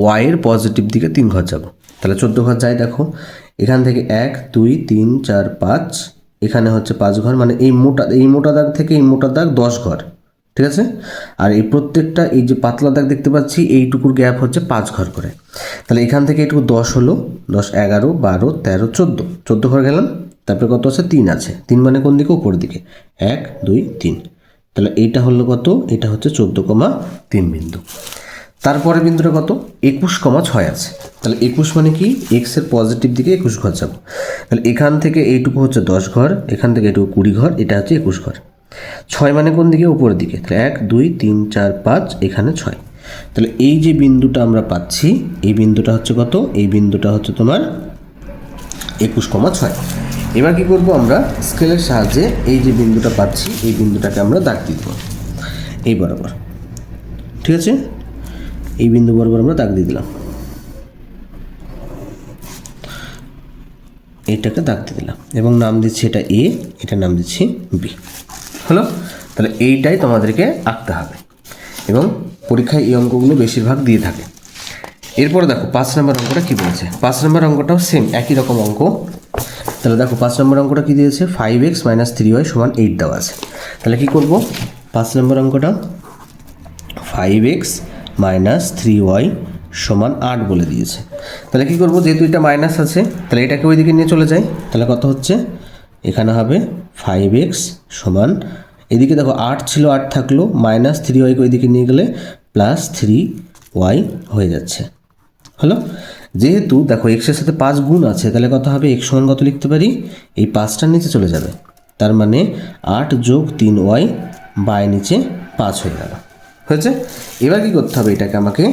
ওয়াইয়ের পজিটিভ দিকে 3 ঘর যাব, তাহলে 14 ঘর যাই। দেখো এখান থেকে 1 2 3 4 5, এখানে হচ্ছে 5 ঘর, মানে এই মোটা দাগ থেকে এই মোটা দাগ 10 ঘর, ঠিক আছে? আর এই প্রত্যেকটা এই যে পাতলা দাগ দেখতে পাচ্ছি, এইটুকুর গ্যাপ হচ্ছে 5 ঘর করে। তাহলে এখান থেকে এইটুকু 10 হলো, 10 11 12 13 14 ঘর গেলাম। তারপরে কত আছে? 3 আছে, 3 মানে কোন দিকে? উপর দিকে, 1 2 3, তাহলে এইটা হলো কত? এটা হচ্ছে 14,3 বিন্দু। তারপরে বিন্দুটা কত? 21,6 আছে, তাহলে 21 মানে কি? এক্সের পজিটিভ দিকে 21 ঘর যাব, তাহলে এখান থেকে এইটুকু হচ্ছে 10 ঘর, এখান থেকে এইটুকু 20 ঘর, এটা হচ্ছে 21 ঘর। 6 মানে কোন দিকে? উপরের দিকে, তাহলে 1 2 3 4 5, এখানে 6, তাহলে এই যে বিন্দুটা আমরা পাচ্ছি, এই বিন্দুটা হচ্ছে কত? এই বিন্দুটা হচ্ছে তোমার 21,6। এবার কি করব? আমরা স্কেলের সাহায্যে এই যে বিন্দুটা পাচ্ছি, এই বিন্দুটাকে আমরা দাগ দিয়ে দেবো এই বরাবর, ঠিক আছে? এই বিন্দু বরাবর আমরা দাগ দিয়ে দিলাম, এইটাকে দাগ দিয়ে দিলাম, এবং নাম দিচ্ছি এটা এ, এটা নাম দিচ্ছি বি, হলো? তাহলে এইটাই তোমাদেরকে আঁকতে হবে, এবং পরীক্ষায় এই অঙ্কগুলো বেশিরভাগ দিয়ে থাকে। এরপরে দেখো 5 নম্বর অঙ্কটা কী বলেছে। 5 নম্বর অঙ্কটাও সেম একই রকম অঙ্ক। তাহলে দেখো 5 নম্বর অঙ্কটা কী দিয়েছে, 5x - 3y = 8 দেওয়া আছে। তাহলে কী করব, 5 নম্বর অঙ্কটা 5x - 3y = 8 বলে দিয়েছে। তাহলে কী করব, যেহেতু এটা মাইনাস আছে তাহলে এটাকে ওইদিকে নিয়ে চলে যাই। তাহলে কত হচ্ছে, এখানে হবে 5x এদিকে দেখো 8 ছিল, 8 থাকলো, -3y ওইদিকে নিয়ে গেলে +3y হয়ে যাচ্ছে। হলো, যেহেতু দেখো এক্সের সাথে 5 গুণ আছে তাহলে কত হবে, x = কত লিখতে পারি, এই 5টার নিচে চলে যাবে, তার মানে 8 + 3y নিচে 5 হয়ে গেল। হয়েছে। এবার কি করতে হবে, এটাকে আমাকে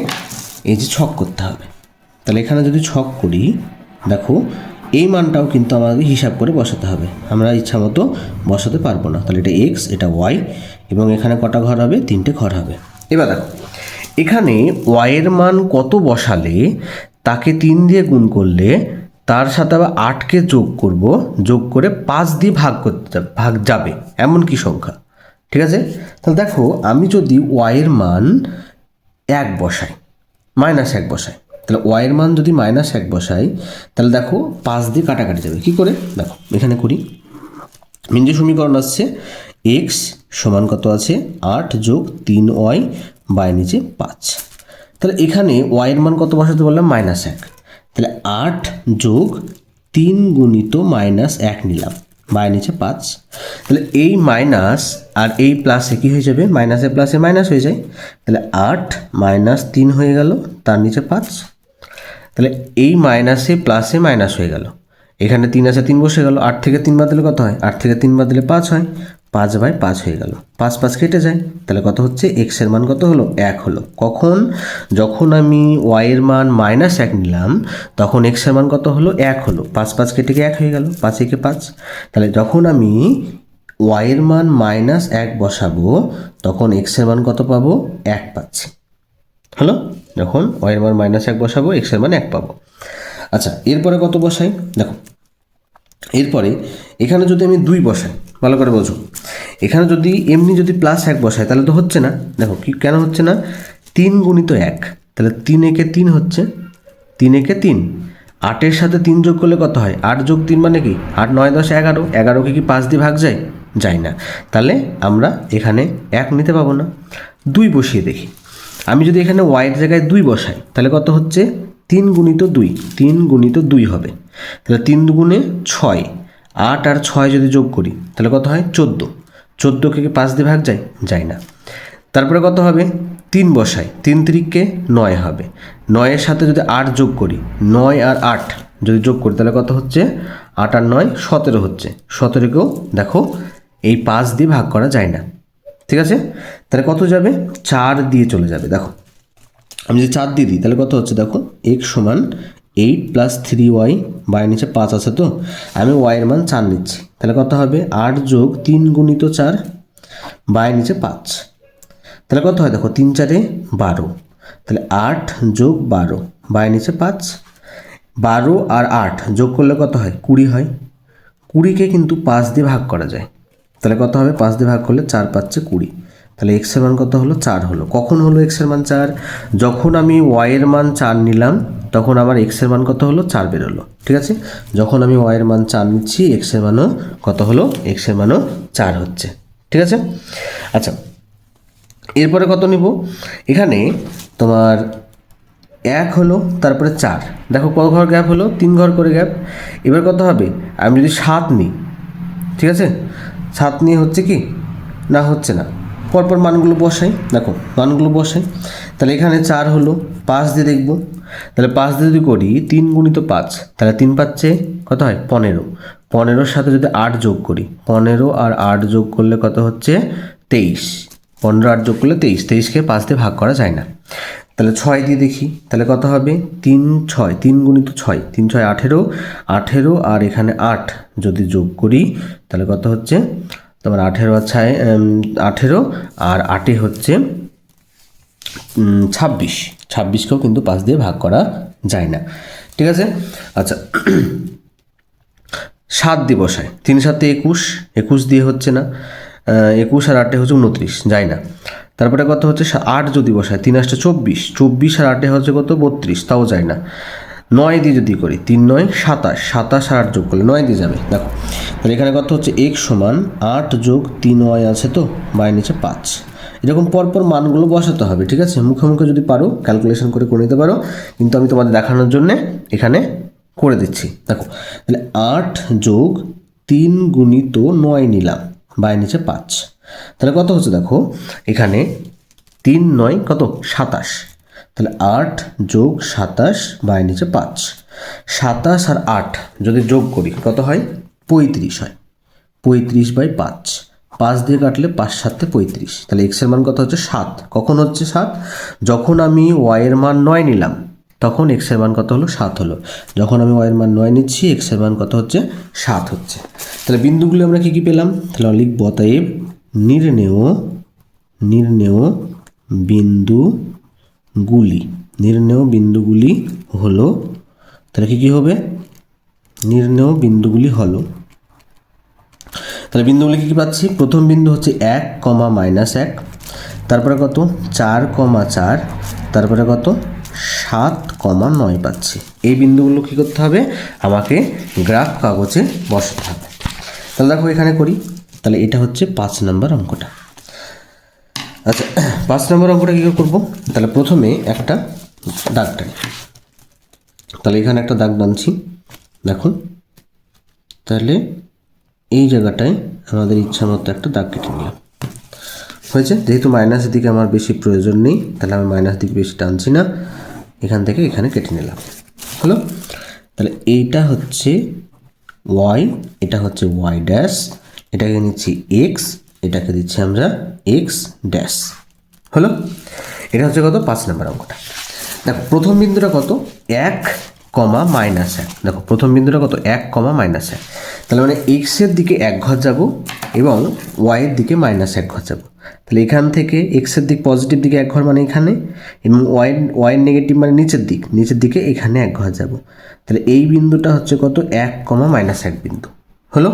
এই যে ছক করতে হবে। তাহলে এখানে যদি ছক করি, দেখো এই মানটাও কিন্তু আমাদের হিসাব করে বসাতে হবে, আমরা ইচ্ছা মতো বসাতে পারবো না। তাহলে এটা x, এটা y, এবং এখানে কটা ঘর হবে, 3টে ঘর হবে। এবার দেখো এখানে y এর মান কত বসালে তাকে 3 দিয়ে গুণ করলে তার সাথে আবার 8কে যোগ করব, যোগ করে 5 দিয়ে ভাগ যাবে এমন কি সংখ্যা। ঠিক আছে, তাহলে দেখো আমি যদি y এর মান 1 বসাই, -1 বসাই, তাহলে y এর মান যদি -1 বসাই তাহলে দেখো 5 দিয়ে কাটাকাটি যাবে। কি করে দেখো এখানে করি, যে সমীকরণ আসছে x = কত আছে, 8 + 3y নিচে 5। তাহলে এখানে y এর মান কত বসাতে বললাম, -1। তাহলে 8 + 3 × -1 নিলাম, নিচে 5। তাহলে এই মাইনাস আর এই প্লাসে কি হয়ে যাবে, মাইনাসে প্লাসে মাইনাস হয়ে যায়। তাহলে 8 - 3 হয়ে গেল, তার নিচে 5। তাহলে এই মাইনাসে প্লাসে মাইনাস হয়ে গেল, এখানে 3 আছে, 3 বসে গেল। 8 থেকে 3 বাদ দিলে কত হয়, 8 থেকে 3 বাদ দিলে 5 হয়, 5/5 হয়ে গেল, 5 5 কেটে যায়। তাহলে কত হচ্ছে, x এর মান কত হলো, 1 হলো। কখন, যখন আমি y এর মান -1 নিলাম তখন x এর মান কত হলো, 1 হলো। 5 5 কেটে গিয়ে 1 হয়ে গেল, 5 একে 5। তাহলে যখন আমি y এর মান -1 বসাবো তখন x এর মান কত পাবো, 1 পাচ্ছি। হলো, যখন y এর মান -1 বসাবো x এর মান 1 পাবো। আচ্ছা, এরপরে কত বসাই দেখো, এরপরে এখানে যদি আমি 2 বসাই, ভালো করে বোঝো, এখানে যদি এমনি যদি +1 বসাই তাহলে তো হচ্ছে না। দেখো কি কেন হচ্ছে না, 3 × 1, তাহলে 3 একে 3 হচ্ছে, 3 একে 3, 8-এর সাথে 3 যোগ করলে কত হয়, 8 + 3 মানে কি, 8 9 10 11, 11কে কি 5 দিয়ে ভাগ যায়, যায় না। তাহলে আমরা এখানে 1 নিতে পাবো না। 2 বসিয়ে দেখি, আমি যদি এখানে y এর জায়গায় 2 বসাই তাহলে কত হচ্ছে, 3 × 2, 3 × 2 হবে। তাহলে 3 × 6, 8 আর 6 যদি যোগ করি তাহলে কত হয়, 14, 14কে কি 5 দিয়ে ভাগ যায়, যায় না। তারপরে কত হবে, 3 বসাই, 3 × 9 হবে, 9-এর সাথে যদি 8 যোগ করি, 9 আর 8 যদি যোগ করি তাহলে কত হচ্ছে, 8 আর 9 17 হচ্ছে, 17কেও দেখো এই 5 দিয়ে ভাগ করা যায় না। ঠিক আছে, তাহলে কত যাবে, 4 দিয়ে চলে যাবে। দেখো আমি যদি 4 দিয়ে দিই তাহলে কত হচ্ছে, দেখো x = 8 + 3y নিচে 5 আছে, তো আমি y এর মান 4 নিচ্ছি। তাহলে কত হবে, 8 + 3 × 4 নিচে 5। তাহলে কত হয়, দেখো 3 × 4 = 12, তাহলে 8 + 12 নিচে 5। 12 আর 8 যোগ করলে কত হয়, 20 হয়। 20কে কিন্তু 5 দিয়ে ভাগ করা যায়, তাহলে কত হবে, 5 দিয়ে ভাগ করলে 4 পাচ্ছে 20। তাহলে x এর মান কত হলো, 4 হলো। কখন হলো x এর মান 4, যখন আমি y এর মান 4 নিলাম তখন আমার x এর মান কত হলো, 4 বেরোলো। ঠিক আছে, যখন আমি y এর মান 4 নিচ্ছি x এর মানও কত হলো, x এর মানও 4 হচ্ছে। ঠিক আছে, আচ্ছা এরপরে কত নিব, এখানে তোমার 1 হলো, তারপরে 4, দেখো কত ঘর গ্যাপ হলো, 3 ঘর করে গ্যাপ। এবার কত হবে, আমি যদি 7 নিই, ঠিক আছে, 7 নিয়ে হচ্ছে কি না, হচ্ছে না, পরপর মানগুলো বসাই, দেখো মানগুলো বসাই। তাহলে এখানে 4 হলো, 5 দিয়ে দেখবো, তাহলে 5 দিয়ে যদি করি 3 × 5, তাহলে 3 পাচ্ছে কত হয়, 15, 15-এর সাথে যদি 8 যোগ করি, 15 আর 8 যোগ করলে কত হচ্ছে, 23, 15 8 যোগ করলে 23, 23কে 5 দিয়ে ভাগ করা যায় না। তাহলে 6 দিয়ে দেখি, তাহলে কত হবে, 3 6, 3 × 6, 3 6 18, 18 আর এখানে 8 যদি যোগ করি তাহলে কত হচ্ছে, তোমার 18 আর 6 18 আর 8 হচ্ছে 26, 26কেও কিন্তু 5 দিয়ে ভাগ করা যায় না। ঠিক আছে, আচ্ছা 7 দিয়ে বসায়, 3 7 21, 21 দিয়ে হচ্ছে না, 21 আর 8 হচ্ছে 29, যায় না। তারপরে কত হচ্ছে 8 যদি বসায়, 3 8 24, 24 আর 8 হচ্ছে কত 32, তাও যায় না। 9 দিয়ে যদি করি, 3 9 27, 27 আর 8 যোগ করলে 9 দিয়ে যাবে। দেখো তাহলে এখানে কত হচ্ছে x সমান 8 যোগ 3y আছে তো, বাই নিচে 5। এরকম পরপর মানগুলো বসাতে হবে, ঠিক আছে? মুখে মুখে যদি পারো ক্যালকুলেশন করে নিতে পারো, কিন্তু আমি তোমাদের দেখানোর জন্যে এখানে করে দিচ্ছি। দেখো তাহলে 8 যোগ 3 গুণিত 9 নিলাম, বাই নিচে 5। তাহলে কত হচ্ছে দেখো এখানে 3 9 কত 27, তাহলে 8 যোগ 27 বাই নিচে 5। 27 আর 8 যদি যোগ করি কত হয় 35 হয়, 35/5, 5 দিয়ে কাটলে 5 7 35। তাহলে এক্সের মান কত হচ্ছে 7। কখন হচ্ছে 7? যখন আমি ওয়াইয়ের মান 9 নিলাম তখন এক্সের মান কত হলো 7 হলো। যখন আমি ওয়াইয়ের মান 9 নিচ্ছি এক্সের মান কত হচ্ছে 7 হচ্ছে। তাহলে বিন্দুগুলো আমরা কি পেলাম? তাহলে লিখব অতএব নির্ণেয় বিন্দুগুলি হলো, তাহলে কি হবে? নির্ণেয় বিন্দুগুলি হলো, তাহলে বিন্দুগুলি কি পাচ্ছি? প্রথম বিন্দু হচ্ছে 1, -1, তারপরে কত 4, 4, তারপরে কত 7, 9 পাচ্ছি। এই বিন্দুগুলো কি করতে হবে? আমাকে গ্রাফ কাগজে বসাতে হবে। তাহলে দেখো এখানে করি, তাহলে এটা হচ্ছে 5 নম্বর অঙ্কটা। আচ্ছা 5 নম্বর অঙ্কটা কী করবো? তাহলে প্রথমে একটা দাগ টানি, তাহলে এখানে একটা দাগ টানছি দেখুন। তাহলে এই জায়গাটায় আমাদের ইচ্ছা মতো একটা দাগ কেটে নিলাম, হয়েছে। যেহেতু মাইনাসের দিকে আমার বেশি প্রয়োজন নেই, তাহলে আমি মাইনাস দিকে বেশি টানছি না, এখান থেকে এখানে কেটে নিলাম, হলো। তাহলে এইটা হচ্ছে ওয়াই, এটা হচ্ছে ওয়াই ড্যাশ, এটাকে নিচ্ছি এক্স, এটাকে দিচ্ছি আমরা এক্স ড্যাশ, হলো। এটা হচ্ছে কত 5 নম্বর অঙ্কটা। দেখো প্রথম বিন্দুটা কত 1, -1, দেখো প্রথম বিন্দুটা কত 1, -1, তাহলে মানে এক্সের দিকে 1 ঘর যাব এবং ওয়াইয়ের দিকে -1 ঘর যাব। তাহলে এখান থেকে এক্সের দিক পজিটিভ দিকে 1 ঘর মানে এখানে, এবং ওয়াইয়ের নেগেটিভ মানে নিচের দিকে এখানে 1 ঘর যাব। তাহলে এই বিন্দুটা হচ্ছে কত 1, -1 বিন্দু, হলো।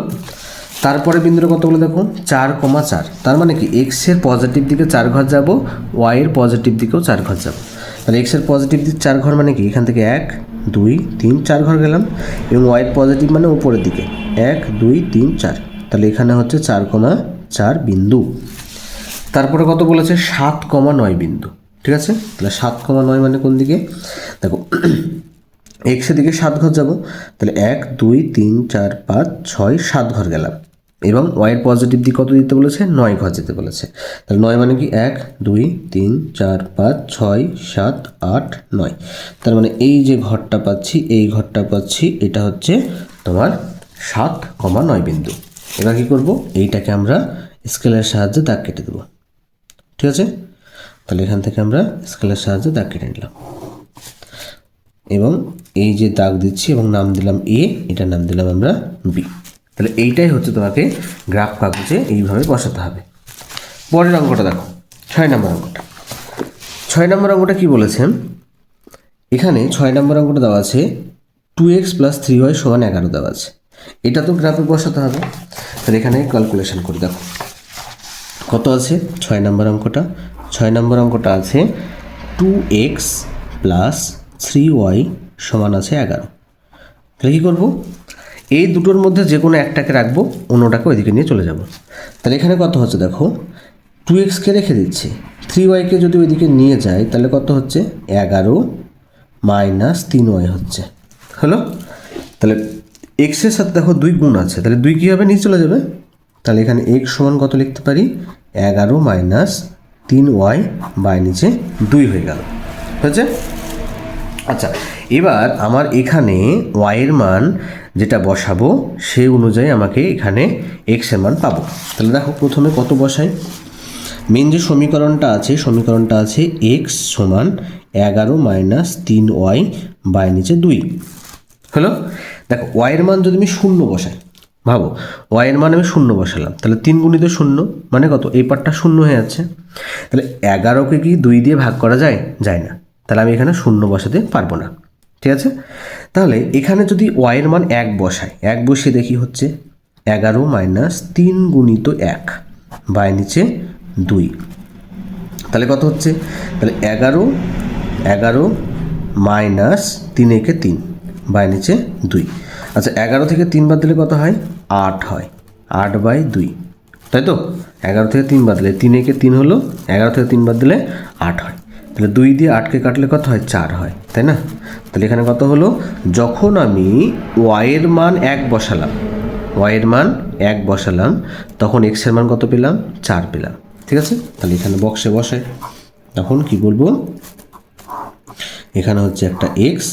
তারপরে বিন্দুটা কত বলে দেখো 4, 4, তার মানে কি এক্সের পজিটিভ দিকে 4 ঘর যাব, ওয়াইয়ের পজিটিভ দিকেও 4 ঘর যাব। তাহলে এক্সের পজিটিভ দিক 4 ঘর মানে কি এখান থেকে 1 2 3 4 ঘর গেলাম, এবং ওয়াইয়ের পজিটিভ মানে উপরের দিকে 1 2 3 4, তাহলে এখানে হচ্ছে 4, 4 বিন্দু। তারপরে কত বলেছে 7, 9 বিন্দু, ঠিক আছে। তাহলে 7, 9 মানে কোন দিকে? দেখো এক্সের দিকে 7 ঘর যাব, তাহলে 1 2 3 4 5 6 7 ঘর গেলাম, এবং ওয়াইয়ের পজিটিভ দিক কত দিতে বলেছে 9 ঘর যেতে বলেছে। তাহলে 9 মানে কি 1 2 3 4 5 6 7 8 9, তার মানে এই যে ঘরটা পাচ্ছি এই ঘরটা পাচ্ছি, এটা হচ্ছে তোমার 7, 9 বিন্দু। এবার কী করবো? এইটাকে আমরা স্কেলের সাহায্যে দাগ কেটে দেবো, ঠিক আছে। তাহলে এখান থেকে আমরা স্কেলের সাহায্যে দাগ কেটে নিলাম, এবং এই যে দাগ দিচ্ছি এবং নাম দিলাম এ, এটার নাম দিলাম আমরা বি। তাহলে এইটাই হচ্ছে তোমাকে গ্রাফ কাগজে এইভাবে বসাতে হবে। পরের অঙ্কটা দেখো 6 নম্বর অঙ্কটা। 6 নম্বর অঙ্কটা কী বলেছেন? এখানে 6 নম্বর অঙ্কটা দেওয়া আছে 2x + 3y = 11 দেওয়া আছে। এটা তো গ্রাফে বসাতে হবে, তাহলে এখানে ক্যালকুলেশন করে দেখো কত আছে 6 নম্বর অঙ্কটা। 6 নম্বর অঙ্কটা আছে 2x + 3y = 11। তাহলে কী করবো? এই দুটোর মধ্যে যে কোনো একটাকে রাখবো, অন্যটাকে ওইদিকে নিয়ে চলে যাব। তাহলে এখানে কত হচ্ছে দেখো 2xকে রেখে দিচ্ছি, 3yকে যদি ওইদিকে নিয়ে যাই তাহলে কত হচ্ছে 11 - 3y হচ্ছে, হলো। তাহলে এক্সের সাথে দেখো 2 গুণ আছে, তাহলে 2 কী হবে নিচে চলে যাবে। তাহলে এখানে x সমান কত লিখতে পারি 11 - 3y বাই নিচে 2 হয়ে গেল, হয়েছে। আচ্ছা এবার আমার এখানে ওয়াইয়ের মান যেটা বসাবো সেই অনুযায়ী আমাকে এখানে এক্সের মান পাবো। তাহলে দেখো প্রথমে কত বসাই, মেন যে সমীকরণটা আছে এক্স সমান 11 - 3y বাই নিচে 2, হলো। দেখো ওয়াইয়ের মান যদি আমি 0 বসাই, ভাবো ওয়াইয়ের মান আমি 0 বসালাম, তাহলে 3 গুণিত 0 মানে কত, এই পার্টটা 0 হয়ে যাচ্ছে। তাহলে 11কে কি 2 দিয়ে ভাগ করা যায়? যায় না, তাহলে আমি এখানে 0 বসাতে পারবো না, ঠিক আছে। তাহলে এখানে যদি ওয়াইয়ের মান 1 বসাই, 1 বসিয়ে দেখি হচ্ছে 11 - 3 গুণিত 1 বাই নিচে 2। তাহলে কত হচ্ছে? তাহলে 11 মাইনাস 3 একে 3 বাই নিচে 2। আচ্ছা 11 থেকে 3 বাদ দিলে কত হয়? 8 হয়, 8/2, তাই তো? 11 থেকে 3 বাদ দিলে 3 একে 3 হলো, 11 থেকে 3 বাদ দিলে 8 হয়। তাহলে 2 দিয়ে 8কে কাটলে কত হয়? 4 হয়, তাই না? তাহলে এখানে কত হলো? যখন আমি ওয়াইয়ের মান 1 বসালাম তখন এক্সের মান কত পেলাম? 4 পেলাম। ঠিক আছে, তাহলে এখানে বক্সে বসাই। তখন কি বলবো? এখানে হচ্ছে একটা এক্স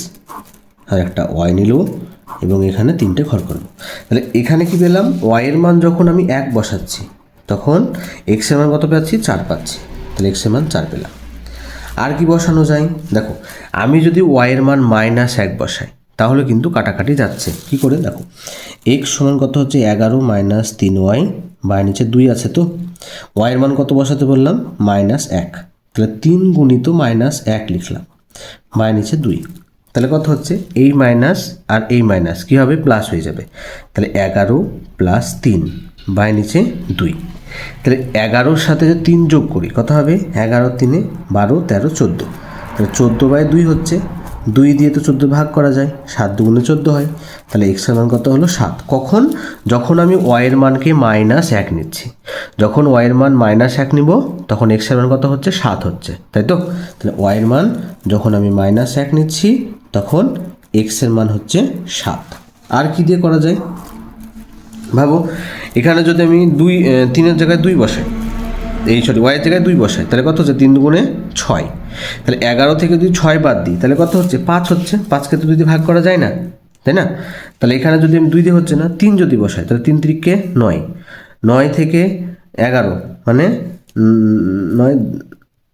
আর একটা ওয়াই নিল এবং এখানে 3টে ঘর করব। তাহলে এখানে কি পেলাম? ওয়াইয়ের মান যখন আমি 1 বসাচ্ছি তখন এক্সের মান কত পাচ্ছি? 4 পাচ্ছি। তাহলে এক্সের মান 4 পেলাম। আর কি বসানো যায়? দেখো, আমি যদি ওয়াইয়ের মান -1 বসাই তাহলে কিন্তু কাটাকাটি যাচ্ছে। কি করে? দেখো, এক্স সমান কত হচ্ছে? 11 মাইনাস 3y বাই নিচে 2 আছে তো। ওয়াইয়ের মান কত বসাতে বললাম? -1। তাহলে 3 গুণিত -1 লিখলাম বাই নিচে 2। তাহলে কত হচ্ছে? এই মাইনাস আর এই মাইনাস কী হবে? প্লাস হয়ে যাবে। তাহলে 11 প্লাস 3 বাই নিচে 2। তাহলে 11-র সাথে যদি 3 যোগ করি কত হবে? 11 3 12 13 14। তাহলে 14/2 হচ্ছে। 2 দিয়ে তো 14 ভাগ করা যায়, 7 দুগুণে 14 হয়। তাহলে এক্সের মান কত হলো? 7। কখন? যখন আমি ওয়াইয়ের মানকে -1 নিচ্ছি। যখন ওয়াইয়ের মান -1 নিব তখন এক্সের মান কত হচ্ছে? 7 হচ্ছে, তাই তো? তাহলে ওয়াইয়ের মান যখন আমি -1 নিচ্ছি তখন এক্সের মান হচ্ছে 7। আর কি দিয়ে করা যায় ভাবো? এখানে যদি আমি 3-এর জায়গায় 2 বসাই, ওয়াইয়ের জায়গায় 2 বসাই, তাহলে কত হচ্ছে? 3 দুগুণে 6। তাহলে 11 থেকে যদি 6 বাদ দিই তাহলে কত হচ্ছে? 5 হচ্ছে। 5কে তো 2 দিয়ে ভাগ করা যায় না, তাই না? তাহলে এখানে যদি আমি 2 দিয়ে হচ্ছে না, 3 যদি বসাই তাহলে 3 3 কে 9, 9 থেকে 11 মানে 9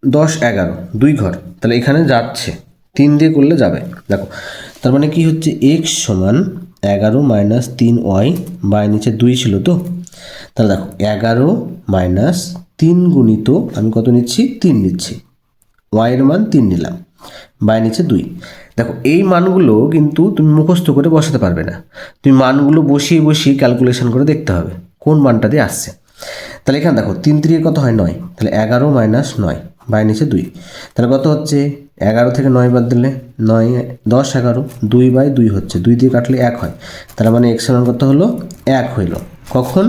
10 11 2 ঘর। তাহলে এখানে যাচ্ছে, 3 দিয়ে করলে যাবে। দেখো, তার মানে কি হচ্ছে? এক্স সমান 11 মাইনাস 3y বাই নিচে 2 ছিল তো। তাহলে দেখো, 11 মাইনাস 3 গুণিত আমি কত নিচ্ছি? 3 নিচ্ছি। ওয়াইয়ের মান 3 নিলাম বাই নিচে 2। দেখো, এই মানগুলো কিন্তু তুমি মুখস্থ করে বসাতে পারবে না। তুমি মানগুলো বসিয়ে বসিয়ে ক্যালকুলেশন করে দেখতে হবে কোন মানটা দিয়ে আসছে। তাহলে এখানে দেখো, 3 3 কত হয়? 9। তাহলে 11 মাইনাস 9 বাই নিচে 2। তাহলে কত হচ্ছে? 11 থেকে 9 বাদ দিলে 9 10 11 2/2 হচ্ছে। 2 দিয়ে কাটলে 1 হয়। তার মানে এক্সের মান কত হলো? 1 হইল। কখন?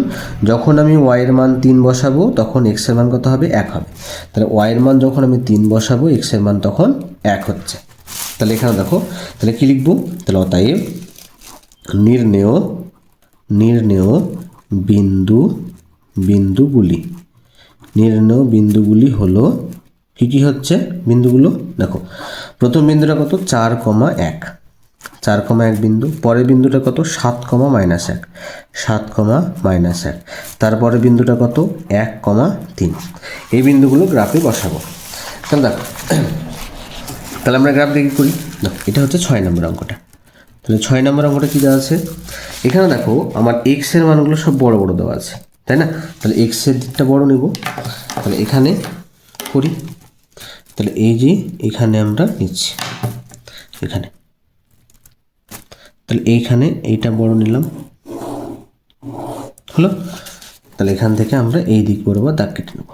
যখন আমি ওয়াইয়ের মান 3 বসাবো তখন এক্সের মান কত হবে? 1 হবে। তাহলে ওয়াইয়ের মান যখন আমি 3 বসাবো এক্সের মান তখন 1 হচ্ছে। তাহলে এখানে দেখো, তাহলে কি লিখবো? তাহলে অতএব নির্ণেয় বিন্দুগুলি হলো কি হচ্ছে? বিন্দুগুলো দেখো, প্রথম বিন্দুটা কত? 4,1 বিন্দু। পরের বিন্দুটা কত? 7,-1 7,-1। তারপরে বিন্দুটা কত? 1,3। এই বিন্দুগুলো গ্রাফে বসাবো। তাহলে দেখো, তাহলে আমরা গ্রাফ দেখি করি। দেখো, এটা হচ্ছে 6 নম্বর অঙ্কটা। তাহলে 6 নম্বর অঙ্কটা কী দেওয়া আছে? এখানে দেখো, আমার এক্সের মানগুলো সব বড় বড় দেওয়া আছে, তাই না? তাহলে এক্সের দিকটা বড় নেব। তাহলে এখানে করি। তাহলে এই যে এখানে আমরা নিচ্ছি, এখানে, তাহলে এইখানে এইটা বড় নিলাম, হলো। তাহলে এখান থেকে আমরা এই দিক বরাবর দাগ কেটে নেব।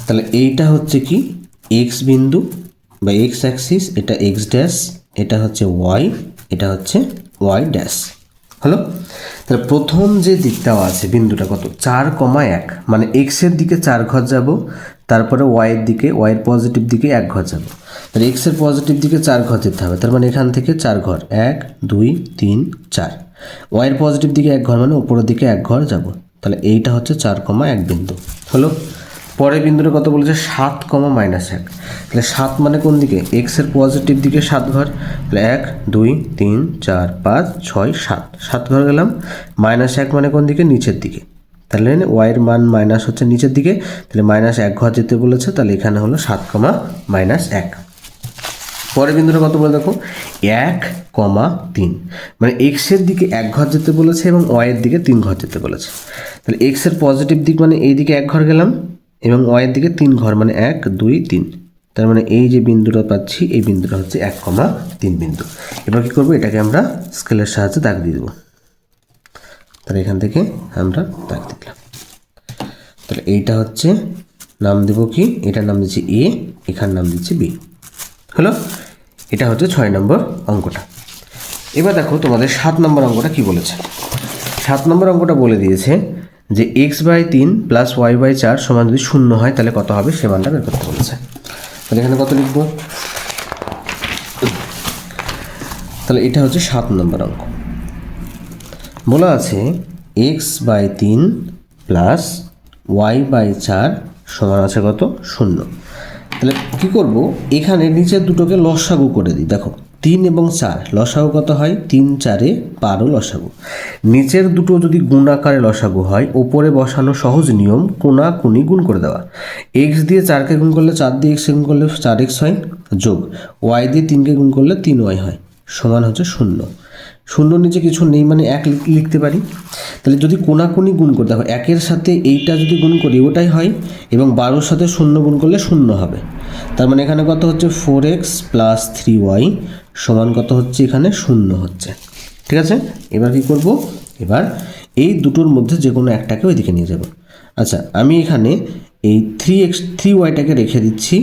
তাহলে এইটা হচ্ছে কি? এক্স বিন্দু বা এক্স অ্যাক্সিস, এটা এক্স ড্যাশ, এটা হচ্ছে ওয়াই, এটা হচ্ছে ওয়াই ড্যাশ, হলো। তাহলে প্রথম যে দিকটাও আছে বিন্দুটা কত? 4,1, মানে এক্সের দিকে 4 ঘর যাব, তারপরে ওয়াইয়ের দিকে, ওয়াইয়ের পজিটিভ দিকে 1 ঘর যাব। তাহলে এক্সের পজিটিভ দিকে 4 ঘর যেতে হবে, তার মানে এখান থেকে 4 ঘর, 1 2 3 4। ওয়াইয়ের পজিটিভ দিকে 1 ঘর মানে উপরের দিকে 1 ঘর যাব। তাহলে এইটা হচ্ছে 4,1 বিন্দু, হলো। পরের বিন্দুটা কত বলেছে? 7,-1। তাহলে 7 মানে কোন দিকে? এক্সের পজিটিভ দিকে 7 ঘর। তাহলে 1 2 3 4 5 6 7, 7 ঘর গেলাম। -1 মানে কোন দিকে? নিচের দিকে। তাহলে ওয়াইয়ের মান মাইনাস হচ্ছে নিচের দিকে, তাহলে -1 ঘর যেতে বলেছে, তাহলে এখানে হলো 7,-1। পরের বিন্দুটা কত বলে দেখো? 1,3, মানে এক্সের দিকে 1 ঘর যেতে বলেছে এবং ওয়াইয়ের দিকে 3 ঘর যেতে বলেছে। তাহলে এক্সের পজিটিভ দিক মানে এই দিকে 1 ঘর গেলাম এবং ওয়াইয়ের দিকে 3 ঘর, মানে 1 2 3। তার মানে এই যে বিন্দুটা পাচ্ছি এই বিন্দুটা হচ্ছে 1,3 বিন্দু। এবার কী করবো? এটাকে আমরা স্কেলের সাহায্যে দাগ দিয়ে দেবো। তাহলে এখান থেকে আমরা দাগ দিলাম। তাহলে এইটা হচ্ছে নাম দেব কি, এটার নাম দিচ্ছি এ, এখানে নাম দিচ্ছি বি। হলো, এটা হচ্ছে 6 নম্বর অঙ্কটা। এবার দেখো তোমাদের 7 নম্বর অঙ্কটা কি বলেছে। 7 নম্বর অঙ্কটা বলে দিয়েছে যে x/3 প্লাস y/4 সমান যদি 0 হয় তাহলে কত হবে সে মানটা বের করতে বলেছে। তাহলে এখানে কত লিখব, তাহলে এটা হচ্ছে 7 নম্বর অঙ্ক। বলা আছে x/3 প্লাস y/4 সমান আছে কত 0। তাহলে কী করব, এখানে নিচের দুটোকে লসাগু করে দিই। দেখো 3 এবং 4 লসাগু কত হয়, 3 4 12 লসাগু। নিচের দুটো যদি গুণ আকারে লসাগু হয়, ওপরে বসানো সহজ নিয়ম কোনাকুনি গুণ করে দেওয়া। x দিয়ে 4কে গুণ করলে 4 দিয়ে x গুণ করলে 4x হয়, যোগ y দিয়ে 3কে গুণ করলে 3y হয়, সমান হচ্ছে 0। 0 নিচে কিছু নেই মানে 1 লিখতে পারি। তাহলে যদি কোনাকুনি গুণ করি, দেখো 1-এর সাথে এইটা যদি গুণ করি ওটাই হয়, এবং 12-র সাথে 0 গুণ করলে 0 হবে। তার মানে এখানে কত হচ্ছে 4x প্লাস 3y সমান কত হচ্ছে, এখানে 0 হচ্ছে। ঠিক আছে, এবার কি করব, এবার এই দুটোর মধ্যে যে কোনো একটাকে ওইদিকে নিয়ে যাব। আচ্ছা, আমি এখানে এই 3yটাকে রেখে দিচ্ছি,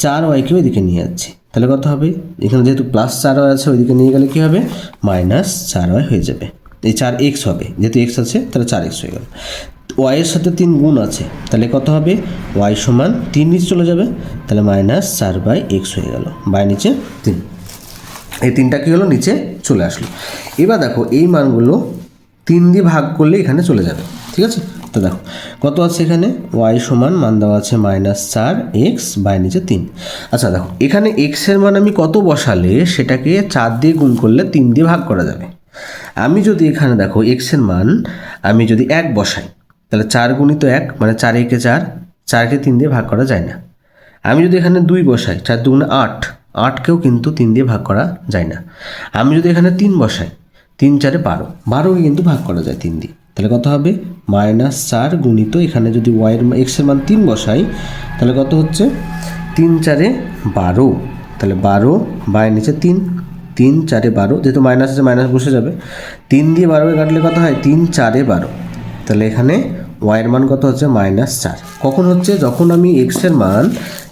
4yকে ওইদিকে নিয়ে যাচ্ছি। তাহলে কত হবে, এখানে যেহেতু প্লাস 4y আছে ওইদিকে নিয়ে গেলে কী হবে, মাইনাস 4y হয়ে যাবে। এই 4x হবে, যেহেতু x আছে তাহলে 4x হয়ে গেল। y এর সাথে 3 গুণ আছে, তাহলে কত হবে, y সমান 3 নিচে চলে যাবে, তাহলে মাইনাস 4/x হয়ে গেল, বাই নিচে 3। এই 3টা কী হলো, নিচে চলে আসলো। এবার দেখো এই মানগুলো 3 দিয়ে ভাগ করলে এখানে চলে যাবে। ঠিক আছে, তো দেখো কত আছে এখানে, y সমান মান দেওয়া আছে -4x বাই নিচে 3। আচ্ছা দেখো এখানে x এর মান আমি কত বসালে সেটাকে 4 দিয়ে গুণ করলে 3 দিয়ে ভাগ করা যাবে। আমি যদি এখানে দেখো x এর মান আমি যদি 1 বসাই, তাহলে 4 গুণিত 1 মানে 4 একে 4, 4কে 3 দিয়ে ভাগ করা যায় না। আমি যদি এখানে 2 বসাই, 4 দুগুণে 8, 8কেও কিন্তু 3 দিয়ে ভাগ করা যায় না। আমি যদি এখানে 3 বসাই, 3 4 12, 12কে কিন্তু ভাগ করা যায় 3 দিয়ে। তাহলে কত হবে, -4 গুণিত এখানে যদি x এর মান 3 বসাই, তাহলে কত হচ্ছে 3 4 12, তাহলে 12 বাই নিচে 3, 3 4 12, যেহেতু মাইনাস আছে মাইনাস বসে যাবে। 3 দিয়ে 12কে কাটলে কত হয়, 3 4 12, তাহলে এখানে y এর মান কত হচ্ছে, -4। কখন হচ্ছে, যখন আমি x এর মান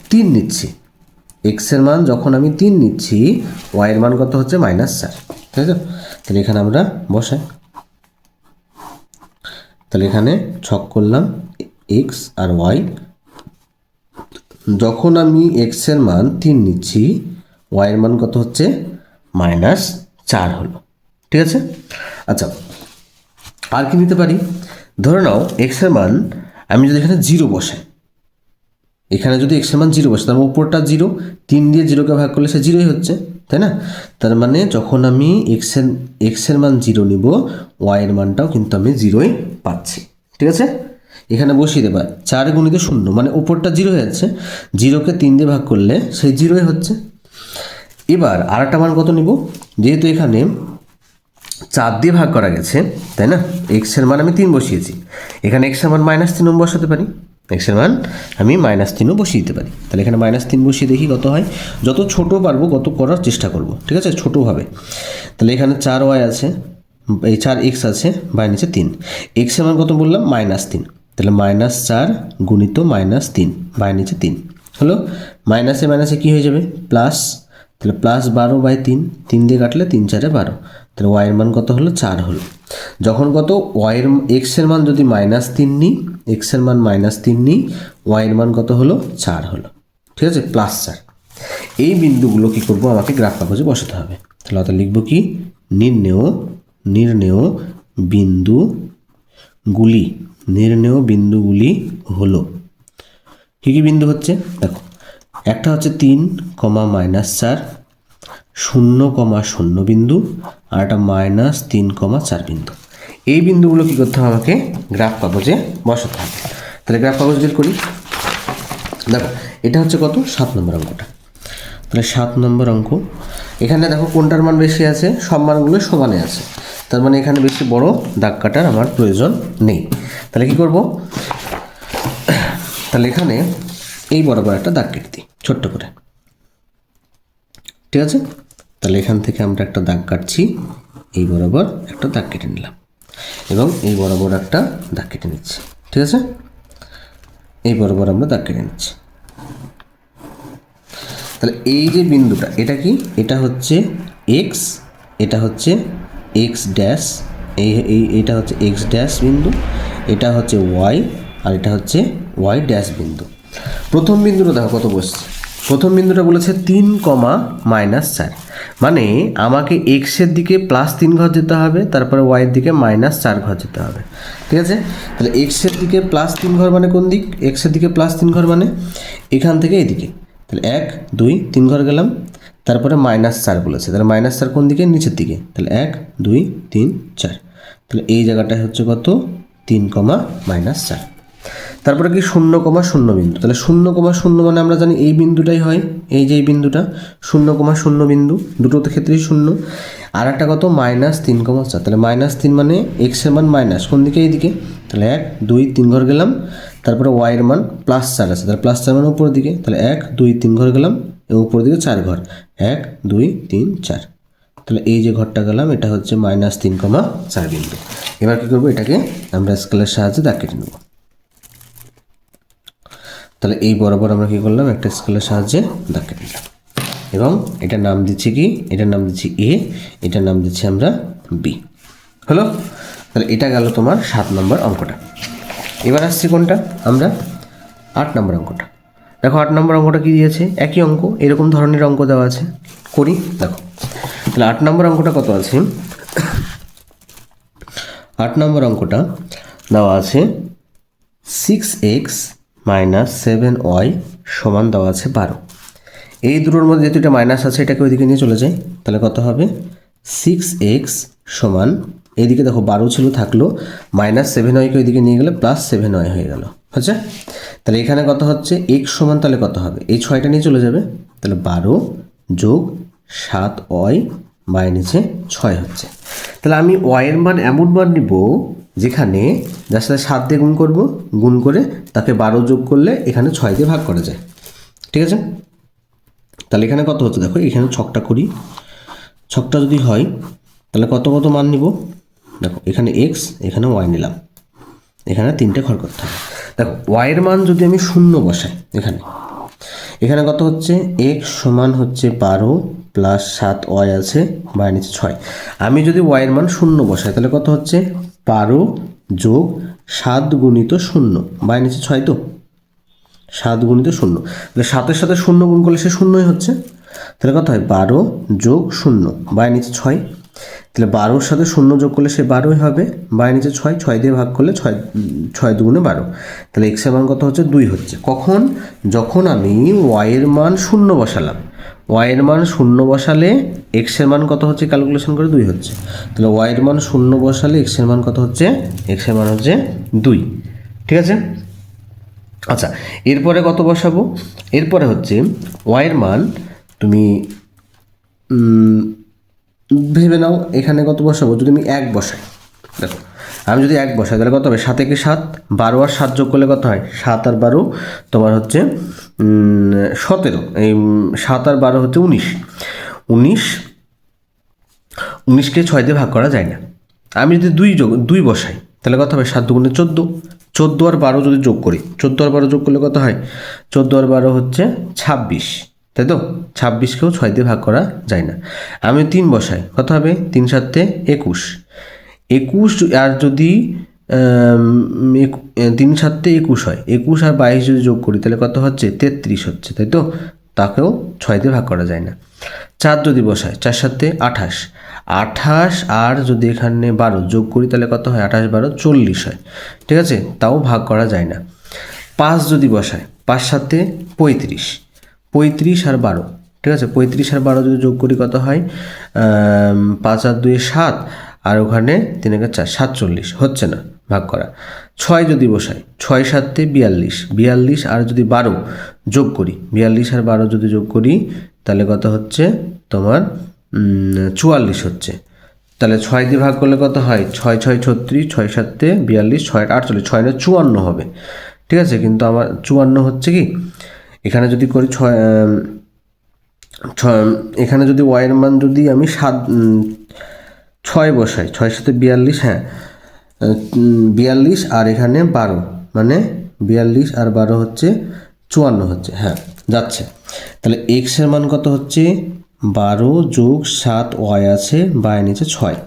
3 নিচ্ছি। x এর মান যখন আমি 3 নিচ্ছি, y এর মান কত হচ্ছে, -4। ঠিক আছে, তাহলে এখানে আমরা বসাই। তাহলে এখানে ছক করলাম x আর y। যখন আমি x এর মান 3 নিচ্ছি, y এর মান কত হচ্ছে, -4 হলো। ঠিক আছে, আচ্ছা আর কি নিতে পারি, ধরে নাও x এর মান আমি যদি এখানে 0 বসাই, এখানে যদি x এর মান 0 বসাই, তার উপরটা 0, 3 দিয়ে 0কে ভাগ করলে সে 0ই হচ্ছে, তাই না? তার মানে যখন আমি x এর মান 0 নিব, y এর মানটাও কিন্তু আমি 0ই পাচ্ছি। ঠিক আছে, এখানে বসিয়ে দেবা 4 গুণিত 0 মানে উপরটা 0 হয়ে যাচ্ছে, 0কে 3 দিয়ে ভাগ করলে সেই 0ই হচ্ছে। এবার আর একটা মান কত নিব, যেহেতু এখানে 4 দিয়ে ভাগ করা গেছে, তাই না? x এর মান আমি 3 বসিয়েছি, এখানে x এর মান -3 বসাতে পারি, x এর মান আমি -3 বসিয়ে দিতে পারি। তাহলে এখানে -3 বসিয়ে দেখি কত হয়, যত ছোট পারবো তত করার চেষ্টা করব। ঠিক আছে, ছোটোভাবে। তাহলে এখানে 4y আছে, এই 4x আছে, বাই নিচে 3, x এর মান কত বললাম, -3, তাহলে -4 গুণিত -3 বাই নিচে 3 হলো। মাইনাসে মাইনাসে কী হয়ে যাবে, প্লাস, তাহলে +12/3, 3 দিয়ে কাটলে 3 4 12, তাহলে y এর মান কত হলো, 4 হলো। যখন কত x এর মান যদি -3 নিই, x এর মান -3 নিই, y এর মান কত হলো, 4 হলো। ঠিক আছে, +4। এই বিন্দুগুলো কি করব, আমাকে গ্রাফ কাগজে বসাতে হবে। তাহলে অর্থাৎ লিখব কি, নির্ণেয় বিন্দুগুলি হলো। কী কী বিন্দু হচ্ছে দেখো, একটা হচ্ছে 3, -4, 0, 0 বিন্দু, আর একটা -3, 4 বিন্দু। এই বিন্দুগুলো কী করতে হবে, আমাকে গ্রাফ কাগজে বসাতে হবে। তাহলে গ্রাফ কাগজ বের করি। দেখো এটা হচ্ছে কত, 7 নম্বর অঙ্কটা। তাহলে 7 নম্বর অঙ্ক, এখানে দেখো কোনটার মান বেশি আছে, সব মানগুলো সমানে আছে, তার মানে এখানে বেশি বড় দাগ কাটার আমার প্রয়োজন নেই। তাহলে কি করব, তাহলে এখানে এই বরাবর একটা দাগ কেটে দিই ছোট্ট করে। ঠিক আছে, তাহলে এখান থেকে আমরা একটা দাগ কাটছি, এই বরাবর একটা দাগ কেটে নিলাম। এবং এই বরাবর একটা দাগ কেটে নিচ্ছি। ঠিক আছে, এই বরাবর আমরা দাগ কেটে নিচ্ছি। তাহলে এই যে বিন্দুটা, এটা কি, এটা হচ্ছে এক্স, এটা হচ্ছে এক্স ড্যাশ, এইটা হচ্ছে এক্স ড্যাশ বিন্দু, এটা হচ্ছে ওয়াই, আর এটা হচ্ছে ওয়াই ড্যাশ বিন্দু। প্রথম বিন্দুটা দেখো কত বসছে, প্রথম বিন্দুটা বলেছে 3,-4, মানে আমাকে এক্সের দিকে +3 ঘর যেতে হবে, তারপরে ওয়াইয়ের দিকে -4 ঘর যেতে হবে। ঠিক আছে, তাহলে এক্সের দিকে +3 ঘর মানে কোন দিক, এক্সের দিকে +3 ঘর মানে এখান থেকে এদিকে। তাহলে 1, 2, 3 ঘর গেলাম, তারপরে -4 বলেছে, তাহলে -4 কোন দিকে, নিচের দিকে। তাহলে 1, 2, 3, 4, তাহলে এই জায়গাটায় হচ্ছে কত, 3, -4। তারপরে কি 0,0 বিন্দু, তাহলে 0,0 মানে আমরা জানি এই বিন্দুটাই হয়, এই যে এই বিন্দুটা 0,0 বিন্দু, দুটোতে ক্ষেত্রেই 0। আর একটা কত, -3,4, তাহলে -3 মানে এক্সের মান মাইনাস কোন দিকে, এইদিকে। তাহলে 1, 2, 3 ঘর গেলাম, তারপরে ওয়াইয়ের মান +4 আছে, তাহলে +4 মানে উপরের দিকে। তাহলে 1, 2, 3 ঘর গেলাম এবং উপরের দিকে 4 ঘর, 1, 2, 3, 4। তাহলে এই যে ঘরটা গেলাম, এটা হচ্ছে -3,4 বিন্দু। এবার কী করবো, এটাকে আমরা স্কেলের সাহায্যে দাগ কেটে নেব। তাহলে এই বরাবর আমরা কী করলাম, একটা স্কেলের সাহায্যে দাগ কেটে নিলাম এবং এটার নাম দিচ্ছি কি, এটার নাম দিচ্ছি এ, এটার নাম দিচ্ছি আমরা বি। হলো, তাহলে এটা গেল তোমার 7 নম্বর অঙ্কটা। এবার আসছি কোনটা, আমরা 8 নম্বর অঙ্কটা। দেখো 8 নম্বর অঙ্কটা কী দিয়েছে, একই অঙ্ক, এরকম ধরনের অঙ্ক দেওয়া আছে, করি দেখো। তাহলে 8 নম্বর অঙ্কটা কত আছে, 8 নম্বর অঙ্কটা দেওয়া আছে 6x - 7y সমান দেওয়া আছে 12। এই দুটোর মধ্যে যেহেতু এটা মাইনাস আছে, এটাকে ওইদিকে নিয়ে চলে যায়, তাহলে কত হবে, 6x সমান, এইদিকে দেখো 12 ছিল, থাকলো -7yকে ওইদিকে নিয়ে গেলে +7y হয়ে গেল, আচ্ছা। তাহলে এখানে কত হচ্ছে, x সমান তাহলে কত হবে, এই 6টা নিয়ে চলে যাবে, তাহলে 12 + 7y নিচে 6 হচ্ছে। তাহলে আমি ওয়াইয়ের মান এমন মান নিব যেখানে যার সাথে 7 দিয়ে গুণ করবো, গুণ করে তাকে 12 যোগ করলে এখানে 6 দিয়ে ভাগ করা যায়। ঠিক আছে, তাহলে এখানে কত হচ্ছে দেখো, এখানে ছকটা করি, ছকটা যদি হয় তাহলে কত কত মান নিব, দেখো এখানে এক্স, এখানে ওয়াই নিলাম, এখানে 3টে ঘর করতে হবে। দেখো ওয়াইয়ের মান যদি আমি 0 বসাই, এখানে কত হচ্ছে, এক্স সমান হচ্ছে 12 + 7y আছে নিচে 6। আমি যদি ওয়াইয়ের মান 0 বসাই তাহলে কত হচ্ছে, 12 + 7 × 0 নিচে 6, তো 7 × 0, তাহলে 7-এর সাথে 0 গুণ করলে সে 0ই হচ্ছে, তাহলে কত হয়, 12 + 0 নিচে 6। তাহলে 12-র সাথে 0 যোগ করলে সে 12ই হবে, নিচে 6, 6 দিয়ে ভাগ করলে 6, 6 দুগুণে 12, তাহলে এক্সের মান কত হচ্ছে, 2 হচ্ছে। কখন, যখন আমি ওয়াইয়ের মান 0 বসালাম, ওয়াইয়ের মান 0 বসালে এক্সের মান কত হচ্ছে, ক্যালকুলেশন করে 2 হচ্ছে। তাহলে ওয়াইয়ের মান 0 বসালে এক্সের মান কত হচ্ছে, এক্সের মান হচ্ছে 2। ঠিক আছে, আচ্ছা এরপরে কত বসাবো, এরপরে হচ্ছে ওয়াইয়ের মান তুমি ভেবে নাও, এখানে কত বসাবো, যদি আমি 1 বসাই, দেখো আমি যদি 1 বসাই তাহলে কত হবে, 7 × 7, 12 আর 7 যোগ করলে কত হয়, 7 আর 12 তোমার হচ্ছে 17, এই 7 আর 12 হচ্ছে 19, 19কে 6 দিয়ে ভাগ করা যায় না। আমি যদি 2 বসাই তাহলে কত হবে, 7 × 14, 14 আর 12 যদি যোগ করি, 14 আর 12 যোগ করলে কত হয়, 14 আর 12 হচ্ছে 26, তাই তো, 26কেও 6 দিয়ে ভাগ করা যায় না। আমি 3 বসাই, কত হবে, 3 × 7 = 21, 21 আর যদি 3 × 7 = 21 হয়, 21 আর 22 যদি যোগ করি তাহলে কত হচ্ছে, 33 হচ্ছে, তাই তো, তাকেও 6 দিয়ে ভাগ করা যায় না। 4 যদি বসায়, 4 × 7 = 28, 28 আর যদি এখানে 12 যোগ করি তাহলে কত হয়, 28 × 12 = 40 হয়, ঠিক আছে, তাও ভাগ করা যায় না। 5 যদি বসায়, 5 × 7 = 35, 35 আর 12, ঠিক আছে, 35 আর 12 যদি যোগ করি কত হয়, 5 আর 2 = 7, আর ওখানে 3 × 4 = 47, হচ্ছে না ভাগ করা। 6 যদি বসাই, 6 × 7 = 42, 42 আর যদি 12 যোগ করি, 42 আর 12 যদি যোগ করি তাহলে কত হচ্ছে তোমার 44 হচ্ছে। তাহলে 6 দিয়ে ভাগ করলে কত হয়, 6 × 6 = 36, 6 × 7 = 42, 6 × 8 = 48, 6 × 9 = 54 হবে, ঠিক আছে, কিন্তু আমার 54 হচ্ছে কি, এখানে যদি করি 6, এখানে যদি ওয়াইয়ের মান যদি আমি 6 বসাই, 6 × 7 = 42, হ্যাঁ 42 আর এখানে 12, মানে 42 আর 12 হচ্ছে 54 হচ্ছে। হ্যাঁ, যাচ্ছে। তাহলে এক্সের মান কত হচ্ছে 12 যোগ 7 ওয়াই আছে, বাই নিচে 6।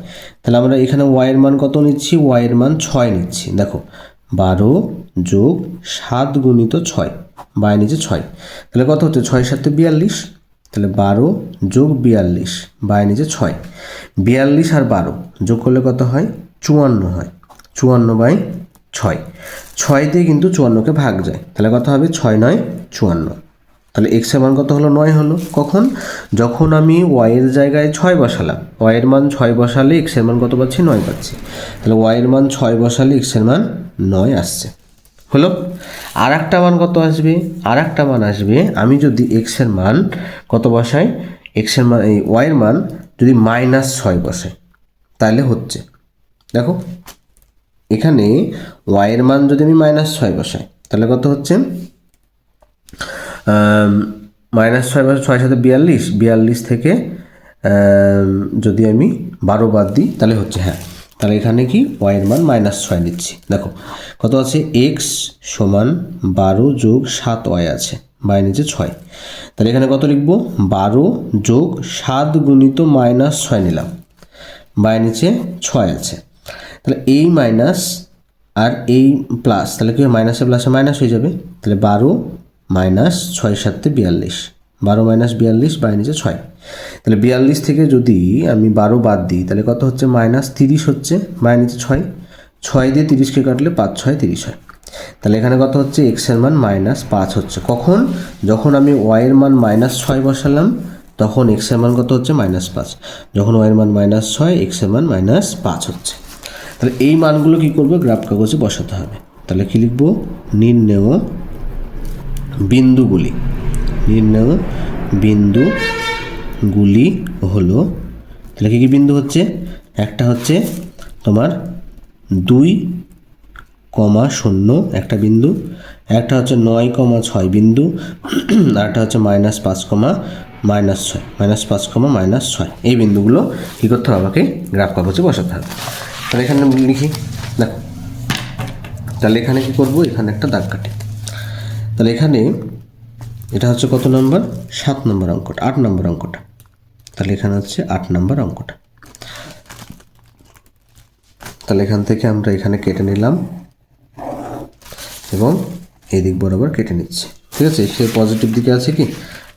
তাহলে আমরা এখানে ওয়াইয়ের মান কত নিচ্ছি, ওয়াইয়ের মান 6 নিচ্ছি। দেখো 12 যোগ 7 গুণিত 6, বাই নিচে 6। তাহলে কত হচ্ছে 6 7 42, তাহলে 12 যোগ 42 বাই নিচে 6। 42 আর 12 যোগ করলে কত হয় 54 হয়, 54 বাই 6। 6 দিয়ে কিন্তু 54কে ভাগ যায়, তাহলে কত হবে 6 9 54। তাহলে এক্সের মান কত হলো 9 হলো। কখন, যখন আমি ওয়াইয়ের জায়গায় 6 বসালাম, ওয়াইয়ের মান 6 বসালে এক্সের মান কত পাচ্ছি 9 পাচ্ছি। তাহলে ওয়াইয়ের মান 6 বসালে এক্সের মান 9 আসছে। হলো। আর একটা মান কত আসবে, আর একটা মান আসবে আমি যদি এক্সের মান কত বসাই, এক্সের মান এই ওয়াইয়ের মান যদি -6 বসাই তাহলে হচ্ছে, দেখো এখানে ওয়াইয়ের মান যদি আমি -6 বসাই তাহলে কত হচ্ছে, -6 বসে 6 সাথে 42, 42 থেকে যদি আমি 12 বাদ দিই তাহলে হচ্ছে, হ্যাঁ তাহলে এখানে কি ওয়াইয়ের মান -6 নিচ্ছি। দেখো কত আছে, এক্স সমান 12 যোগ 7 ওয়াই আছে, বাই নিচে 6। তাহলে এখানে কত লিখবো, 12 যোগ 7 গুণিত -6 নিলাম, বাই নিচে 6 আছে। তাহলে এই মাইনাস আর এই প্লাস, তাহলে কি মাইনাসে প্লাসে মাইনাস হয়ে যাবে। তাহলে 12 মাইনাস 6 7 42, 12 মাইনাস 42 বাই নিচে 6। তাহলে 42 থেকে যদি আমি 12 বাদ দিই তাহলে কত হচ্ছে -30 হচ্ছে, বাই নিচে 6। 6 দিয়ে 30কে কাটলে 5 6 30 হয়। তাহলে এখানে কত হচ্ছে, এক্সের মান -5 হচ্ছে। কখন, যখন আমি ওয়াইয়ের মান -6 বসালাম তখন এক্সের মান কত হচ্ছে -5। যখন ওয়াইয়ের মান -6, এক্সের মান -5 হচ্ছে। তাহলে এই মানগুলো কী করবো, গ্রাফ কাগজে বসাতে হবে। তাহলে কী লিখবো, নির্ণেয় বিন্দুগুলি, নির্ণেয় বিন্দুগুলি হলো, তাহলে কী কী বিন্দু হচ্ছে, একটা হচ্ছে তোমার 2,0 একটা বিন্দু, একটা হচ্ছে 9,6 বিন্দু, আর একটা হচ্ছে -5, -6 এই বিন্দুগুলো কী করতে হবে, আমাকে গ্রাফ কাগজে বসাতে হবে। তাহলে এখানে লিখি, দেখো তাহলে এখানে কী করবো, এখানে একটা দাগ কাটি। তাহলে এখানে এটা হচ্ছে কত নম্বর, 7 নম্বর অঙ্কটা, 8 নম্বর অঙ্কটা। তাহলে এখানে হচ্ছে 8 নম্বর অঙ্কটা। তাহলে এখান থেকে আমরা এখানে কেটে নিলাম এবং এই দিক বরাবর কেটে নিচ্ছি, ঠিক আছে। সে পজিটিভ দিকে আছে কি,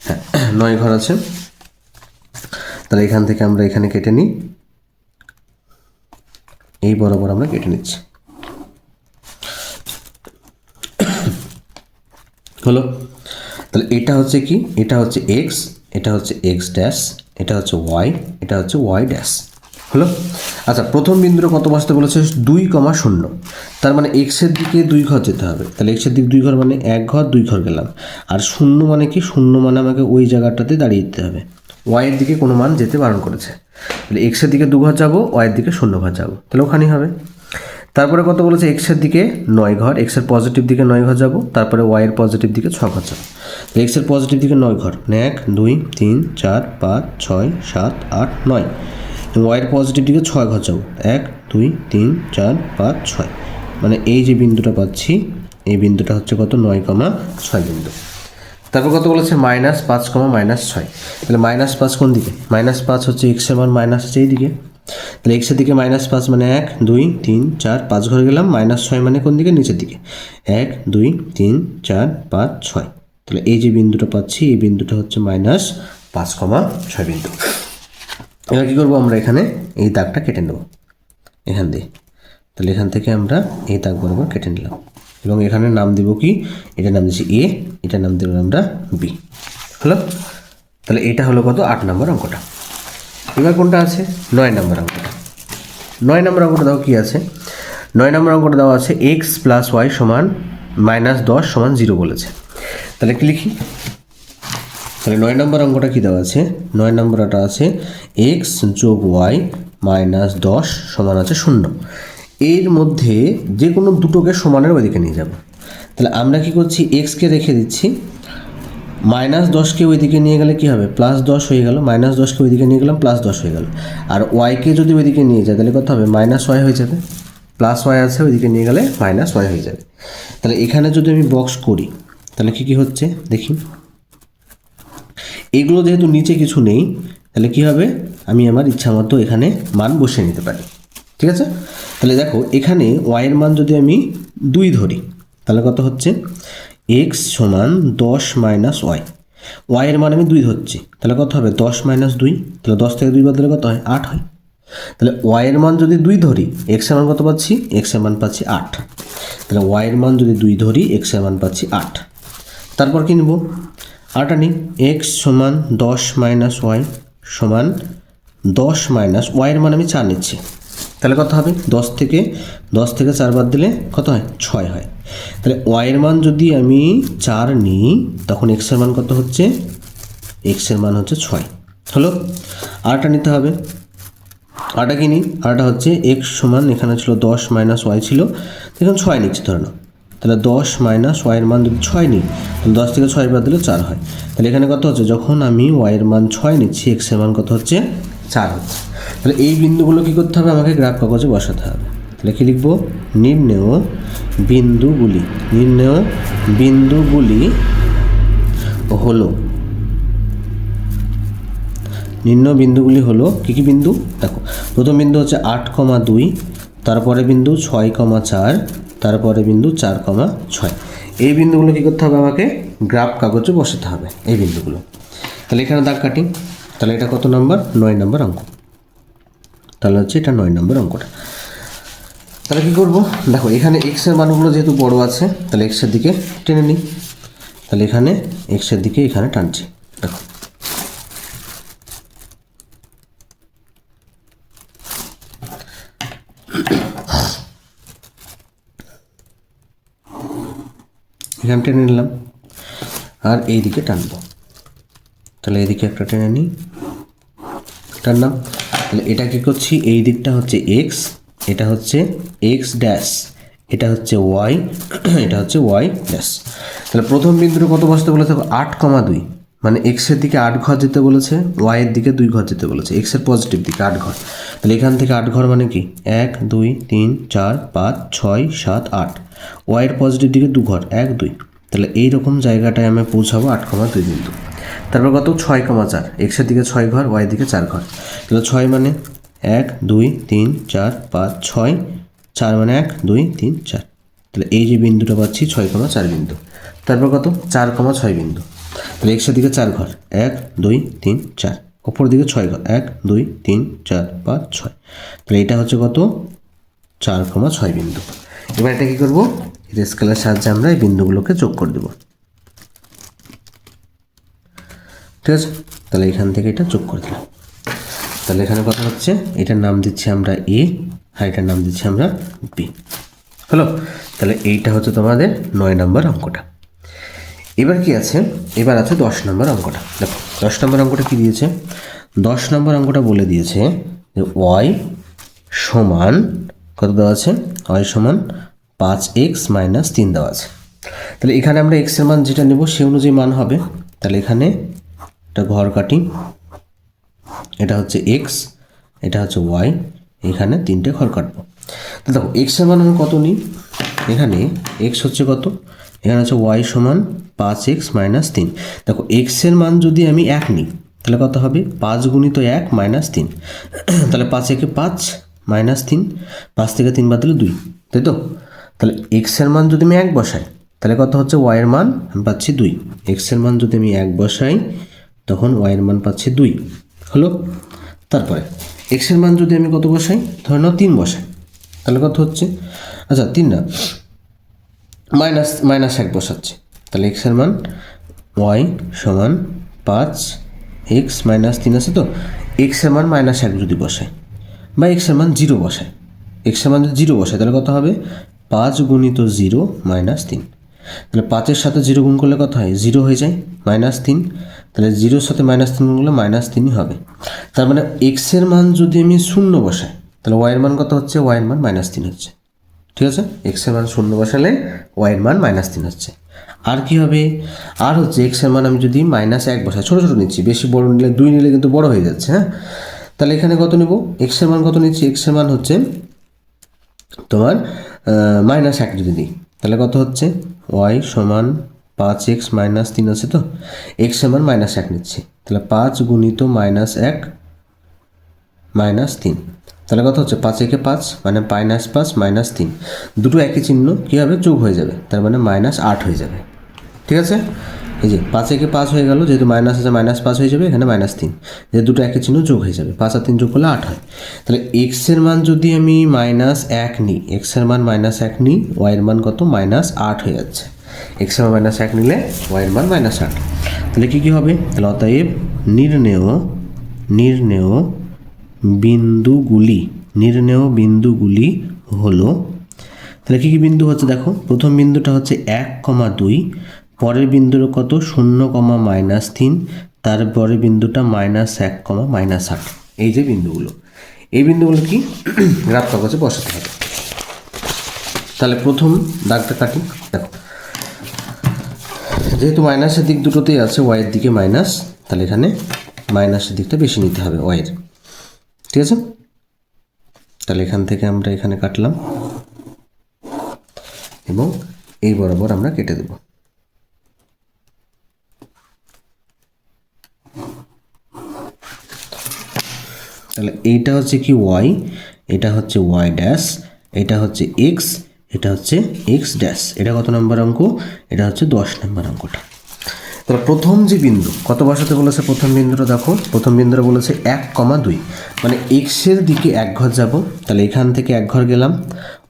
হ্যাঁ 9 ঘর আছে। তাহলে এখান থেকে আমরা এখানে কেটে নিই, এই বরাবর আমরা কেটে নিচ্ছি, হলো। তাহলে এটা হচ্ছে কি, এটা হচ্ছে এক্স, এটা হচ্ছে এক্স ড্যাশ, এটা হচ্ছে ওয়াই, এটা হচ্ছে ওয়াই ড্যাশ, হলো। আচ্ছা, প্রথম বিন্দুটা কত বসতে বলেছে, 2,0, তার মানে এক্সের দিকে 2 ঘর যেতে হবে। তাহলে এক্সের দিকে 2 ঘর মানে 1 ঘর 2 ঘর গেলাম। আর 0 মানে কি, 0 মানে আমাকে ওই জায়গাটাতে দাঁড়িয়ে যেতে হবে, ওয়াইয়ের দিকে কোনো মান যেতে বারণ করেছে। তাহলে এক্সের দিকে 2 ঘর যাবো, ওয়াইয়ের দিকে 0 ঘর যাবো, তাহলে ওখানেই হবে। তারপরে কত বলেছে, এক্সের দিকে 9 ঘর, এক্সের পজিটিভ দিকে 9 ঘর যাবো, তারপরে ওয়াইয়ের পজিটিভ দিকে 6 ঘর যাবো। তো এক্সের পজিটিভ দিকে 9 ঘর, 1 2 3 4 5 6 7 8 9, এবং ওয়াইয়ের পজিটিভ দিকে 6 ঘর যাবো, 1 2 3 4 5 6, মানে এই যে বিন্দুটা পাচ্ছি এই বিন্দুটা হচ্ছে কত, 9,6 বিন্দু। তারপর কত বলেছে, -5, -6, তাহলে -5 কোন দিকে, -5 হচ্ছে এক্সের মান মাইনাস হচ্ছে এই দিকে। তাহলে এক্সের দিকে -5 মানে 1 2 3 4 5 ঘর গেলাম, -6 মানে কোন দিকে, নিচের দিকে, 1 2 3 4 5 6। তাহলে এই যে বিন্দুটা পাচ্ছি এই বিন্দুটা হচ্ছে -5,6 বিন্দু। এবার কী করবো, আমরা এখানে এই দাগটা কেটে নেব এখান দিয়ে। তাহলে এখান থেকে আমরা এই দাগ বরাবর কেটে নিলাম এবং এখানে নাম দেবো কি, এটা নাম দিচ্ছি এ, এটা নাম দেবো আমরা বি, হলো। তাহলে এটা হলো কত, 8 নম্বর অঙ্কটা। এবার কোনটা আছে, 9 নম্বর অঙ্কটা। 9 নম্বর অঙ্কটা দেখো কী আছে, 9 নম্বর অঙ্কটা দেওয়া আছে এক্স প্লাস ওয়াই সমান -10 সমান 0 বলেছে। তাহলে কি লিখি, তাহলে 9 নম্বর অঙ্কটা কী দেওয়া আছে, 9 নম্বরটা আছে এক্স যোগ ওয়াই -10 সমান আছে 0। এর মধ্যে যে কোনো দুটোকে সমানের ওইদিকে নিয়ে যাব। তাহলে আমরা কি করছি, এক্সকে রেখে দিচ্ছি, -10কে ওইদিকে নিয়ে গেলে কী হবে, +10 হয়ে গেল, -10কে ওইদিকে নিয়ে গেলাম +10 হয়ে গেল। আর ওয়াইকে যদি ওইদিকে নিয়ে যায় তাহলে কত হবে, -y হয়ে যাবে। প্লাস ওয়াই আছে, ওইদিকে নিয়ে গেলে মাইনাস ওয়াই হয়ে যাবে। তাহলে এখানে যদি আমি বক্স করি তাহলে কী কী হচ্ছে দেখি। এগুলো যেহেতু নিচে কিছু নেই তাহলে কী হবে, আমি আমার ইচ্ছা মতো এখানে মান বসিয়ে নিতে পারি। ঠিক আছে, তাহলে দেখো এখানে ওয়াইয়ের মান যদি আমি 2 ধরি তাহলে কত হচ্ছে, এক্স সমান 10 মাইনাস ওয়াই। ওয়াইয়ের মান আমি 2 ধরছি তাহলে কত হবে 10 মাইনাস 2, তাহলে 10 থেকে 2 বাদ দিলে কত হয় 8 হয়। তাহলে ওয়াইয়ের মান যদি 2 ধরি এক্সের মান কত পাচ্ছি, এক্সের মান পাচ্ছি 8। তাহলে ওয়াইয়ের মান যদি 2 ধরি এক্সের মান পাচ্ছি 8। তারপর কি নেব, আটা নিই, এক্স সমান 10 মাইনাস ওয়াই সমান 10 মাইনাস ওয়াইয়ের মান আমি 4 নিচ্ছি, তাহলে কত হবে 10 থেকে 4 বাদ দিলে কত হয় 6 হয়। তাহলে ওয়াইয়ের মান যদি আমি 4 নিই তখন এক্সের মান কত হচ্ছে, এক্সের মান হচ্ছে 6 হলো। আরটা নিতে হবে, আরটা কি নিই, আরটা হচ্ছে এক্স সমান এখানে ছিল 10 মাইনাস ওয়াই ছিল, এখন 6 নিচ্ছি ধরে নাও। তাহলে 10 মাইনাস ওয়াইয়ের মান যদি 6 নিই তাহলে 10 থেকে 6 বাদ দিলে 4 হয়। তাহলে এখানে কত হচ্ছে, যখন আমি ওয়াইয়ের মান 6 নিচ্ছি এক্সের মান কত হচ্ছে 4 হচ্ছে। তাহলে এই বিন্দুগুলো কী করতে হবে, আমাকে গ্রাফ কাগজে বসাতে হবে। তাহলে কী লিখবো, নির্ণেয় বিন্দুগুলি, নির্ণেয় বিন্দুগুলি হলো, নির্ণয় বিন্দুগুলি হলো কী কী বিন্দু দেখো, প্রথম বিন্দু হচ্ছে 8,2, তারপরে বিন্দু 6,4, তারপরে বিন্দু 4,6। এই বিন্দুগুলো কী করতে হবে, আমাকে গ্রাফ কাগজে বসাতে হবে এই বিন্দুগুলো। তাহলে এখানে দাগ কাটি, তাহলে এটা কত নম্বর, 9 নম্বর অঙ্ক। তাহলে হচ্ছে এটা 9 নম্বর অঙ্কটা। তাহলে কী করবো দেখো, এখানে এক্সের মানগুলো যেহেতু বড় আছে তাহলে এক্সের দিকে টেনে নিই। তাহলে এখানে এক্সের দিকে এখানে টানছি, দেখো এখানে টেনে নিলাম আর এই দিকে টানবো। তাহলে এইদিকে একটা টেনে নিই, টানলাম। তাহলে এটা কী করছি, এই দিকটা হচ্ছে এক্স, এটা হচ্ছে এক্স ড্যাশ, এটা হচ্ছে ওয়াই, এটা হচ্ছে ওয়াই ড্যাশ। তাহলে প্রথম বিন্দুটা কত বসতে বলেছে, 8,2, মানে এক্সের দিকে 8 ঘর যেতে বলেছে, ওয়াইয়ের দিকে 2 ঘর যেতে বলেছে, এক্সের পজিটিভ দিকে 8 ঘর। তাহলে এখান থেকে 8 ঘর মানে কি 1 2 3 4 5 6 7 8, ওয়াইয়ের পজিটিভ দিকে 2 ঘর 1 2। তাহলে এইরকম জায়গাটায় আমি পৌঁছাবো 8,2 বিন্দু। তারপর কত 6,4, এক্সের দিকে 6 ঘর, ওয়াইয়ের দিকে 4 ঘর। তাহলে 6 মানে 1 2 3 4 5 6, 4 মানে 1 2 3 4। তাহলে এই যে বিন্দুটা পাচ্ছি 6,4 বিন্দু। তারপর কত 4,6 বিন্দু। তাহলে এক্সের দিকে 4 ঘর 1 2 3 4, অপর দিকে 6 ঘর 1 2 3 4 5 6। তাহলে এটা হচ্ছে কত 4,6 বিন্দু। এবার এটা কী করবো, স্কেলের সাহায্যে আমরা এই বিন্দুগুলোকে যোগ করে দেবো। ঠিক আছে, তাহলে এখান থেকে এটা যোগ করে দিলাম। তাহলে এখানে কথা হচ্ছে এটার নাম দিচ্ছি আমরা এ আর এটার নাম দিচ্ছি আমরা বি। হলো, তাহলে এইটা হচ্ছে তোমাদের 9 নম্বর অঙ্কটা। এবার কি আছে, এবার আছে 10 নম্বর অঙ্কটা। দেখো 10 নম্বর অঙ্কটা কী দিয়েছে, 10 নম্বর অঙ্কটা বলে দিয়েছে যে ওয়াই সমান কত দেওয়া আছে, ওয়াই সমান 5x মাইনাস 3 দেওয়া আছে। তাহলে এখানে আমরা এক্সের মান যেটা নেব সে অনুযায়ী মান হবে। তাহলে এখানে একটা ঘর কাটি, এটা হচ্ছে এক্স, এটা হচ্ছে ওয়াই, এখানে 3টে ঘর কাটবো। তো দেখো এক্সের মান আমি কত নিই, এখানে এক্স হচ্ছে কত, এখানে হচ্ছে ওয়াই সমান 5x মাইনাস 3। দেখো এক্সের মান যদি আমি 1 নিই তাহলে কত হবে 5 গুণিত 1 মাইনাস 3, তাহলে 5 একে 5 মাইনাস 3, 5 থেকে 3 বাদ দিলে 2, তাই তো। তাহলে এক্সের মান যদি আমি 1 বসাই তাহলে কত হচ্ছে, ওয়াইয়ের মান আমি পাচ্ছি 2। এক্সের মান যদি আমি 1 বসাই তখন ওয়াইয়ের মান পাচ্ছি 2 হলো। তারপরে এক্সের মান যদি আমি কত বসাই, ধরে নাও 3 বসাই তাহলে কত হচ্ছে, আচ্ছা 3 না মাইনাস 1 বসাচ্ছি। তাহলে এক্সের মান ওয়াই সমান 5x মাইনাস 3 আছে তো, এক্সের মান -1 যদি বসাই বা এক্সের মান 0 বসাই, এক্সের মান যদি 0 বসাই তাহলে কত হবে 5 গুণিত 0 মাইনাস 3। তাহলে 5-এর সাথে 0 গুণ করলে কত হয় 0 হয়ে যায় -3, তাহলে 0-র সাথে -3 গুণ করলে -3ই হবে। তার মানে এক্সের মান যদি আমি 0 বসাই তাহলে ওয়াইয়ের মান কত হচ্ছে, ওয়াইয়ের মান -3 হচ্ছে। ঠিক আছে, এক্সের মান 0 বসালে ওয়াইয়ের মান -3 হচ্ছে। আর কি হবে, আর হচ্ছে এক্সের মান আমি যদি -1 বসাই, ছোটো ছোটো নিচ্ছি, বেশি বড় নিলে 2 নিলে কিন্তু বড় হয়ে যাচ্ছে। হ্যাঁ, তাহলে এখানে কত নেব, এক্সের মান কত নিচ্ছি, এক্সের মান হচ্ছে তোমার -1 যদি দিই তাহলে কত হচ্ছে ওয়াই সমান 5x - 3 আছে, তো এক্স সমান -1 নিচ্ছি, তাহলে 5 গুণিত -1 -3, তাহলে কত হচ্ছে 5 একে 5 মানে -5 -3, দুটো একই চিহ্ন কী হবে যোগ হয়ে যাবে, তার মানে -8 হয়ে যাবে। ঠিক আছে, এই যে 5 একে 5 হয়ে গেল, যেহেতু মাইনাস আছে -5 হয়ে যাবে, এখানে -3, যে দুটো একই চিহ্ন যোগ হয়ে যাবে, 5 আর 3 যোগ করলে 8 হয়। তাহলে এক্সের মান যদি আমি -1 নিই, এক্সের মান -1 নিই, ওয়াইয়ের মান কত -8 হয়ে যাচ্ছে। এক্সের মান -1 নিলে ওয়াইয়ের মান -8, তাহলে কী কী হবে, তাহলে অতএব নির্ণেয় বিন্দুগুলি হলো, তাহলে কী কী বিন্দু হচ্ছে দেখো, প্রথম বিন্দুটা হচ্ছে 1,2, পরের বিন্দুর কত 0, -3, তারপরে বিন্দুটা -1, -8, এই যে বিন্দুগুলো, এই বিন্দুগুলো কি গ্রাফ কাগজে বসাতে হবে। তাহলে প্রথম দাগটা কাটি, দেখো যেহেতু মাইনাসের দিক দুটোতেই আছে, ওয়াইয়ের দিকে মাইনাস, তাহলে এখানে মাইনাসের দিকটা বেশি নিতে হবে ওয়াইয়ের। ঠিক আছে, তাহলে এখান থেকে আমরা এখানে কাটলাম এবং এই বরাবর আমরা কেটে দেব। তাহলে এইটা হচ্ছে কি ওয়াই, এটা হচ্ছে ওয়াই ড্যাশ, এটা হচ্ছে এক্স, এটা হচ্ছে এক্স ড্যাশ। এটা কত নম্বর অঙ্ক, এটা হচ্ছে 10 নম্বর অঙ্কটা। তাহলে প্রথম যে বিন্দু কত বসাতে বলেছে, প্রথম বিন্দুটা দেখো, প্রথম বিন্দুটা বলেছে 1,2, মানে এক্সের দিকে 1 ঘর যাব, তাহলে এখান থেকে 1 ঘর গেলাম,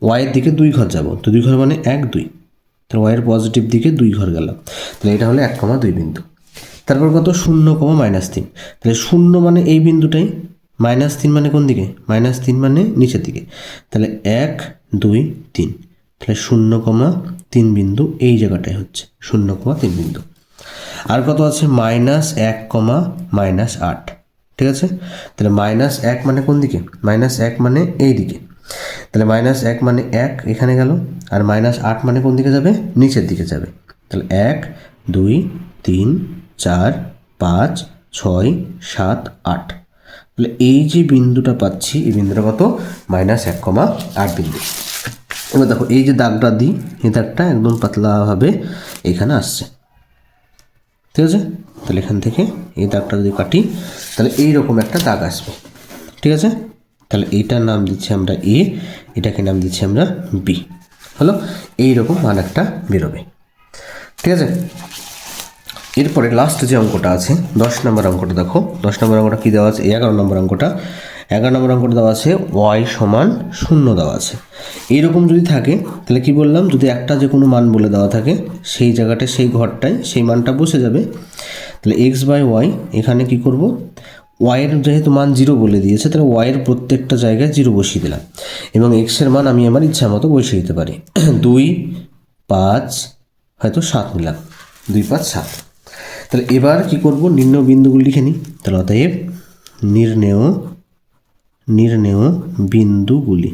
ওয়াইয়ের দিকে 2 ঘর যাব, তো 2 ঘর মানে 1, 2, তাহলে ওয়াইয়ের পজিটিভ দিকে 2 ঘর গেলাম, তাহলে এটা হলো 1,2 বিন্দু। তারপর কত 0, -3, তাহলে 0 মানে এই বিন্দুটাই, -3 মানে কোন দিকে, -3 মানে নিচের দিকে, তাহলে 1, 2, 3, তাহলে 0,3 বিন্দু এই জায়গাটায় হচ্ছে 0,3 বিন্দু। আর কত আছে -1, -8, ঠিক আছে, তাহলে -1 মানে কোন দিকে, -1 মানে এই দিকে, তাহলে -1 মানে 1 এখানে গেল, আর -8 মানে কোন দিকে যাবে, নিচের দিকে যাবে, তাহলে 1, 2, 3, 4, 5, 6, 7, 8, তাহলে এই যে বিন্দুটা পাচ্ছি, এই বিন্দুটা কত -1,8 বিন্দু। এবার দেখো এই যে দাগটা দিই, এই দাগটা একদম পাতলাভাবে এখানে আসছে। ঠিক আছে, তাহলে এখান থেকে এই দাগটা যদি কাটি তাহলে এইরকম একটা দাগ আসবে। ঠিক আছে, তাহলে এইটার নাম দিচ্ছি আমরা এ, এটাকে নাম দিচ্ছি আমরা বি, হলো এইরকম মান একটা বেরোবে। ঠিক আছে, এরপরে লাস্ট যে অঙ্কটা আছে 10 নম্বর অঙ্কটা দেখো, 10 নম্বর অঙ্কটা কী দেওয়া আছে, 11 নম্বর অঙ্কটা, 11 নম্বর অঙ্কটা দেওয়া আছে ওয়াই সমান 0 দেওয়া আছে। এইরকম যদি থাকে তাহলে কি বললাম, যদি একটা যে কোনো মান বলে দেওয়া থাকে সেই জায়গাটায় সেই ঘরটায় সেই মানটা বসে যাবে। তাহলে x/y এখানে কি করব, ওয়াইয়ের যেহেতু মান 0 বলে দিয়েছে, তাহলে ওয়াইয়ের প্রত্যেকটা জায়গায় 0 বসিয়ে দিলাম, এবং এক্সের মান আমি আমার ইচ্ছা মতো বসিয়ে দিতে পারি, 2, 5, হয়তো 7 নিলাম, 2, 5, 7। তাহলে এবার কি করব, নির্ণেয় বিন্দুগুলি লিখে নিই। তাহলে অতএব নির্ণেয় বিন্দুগুলি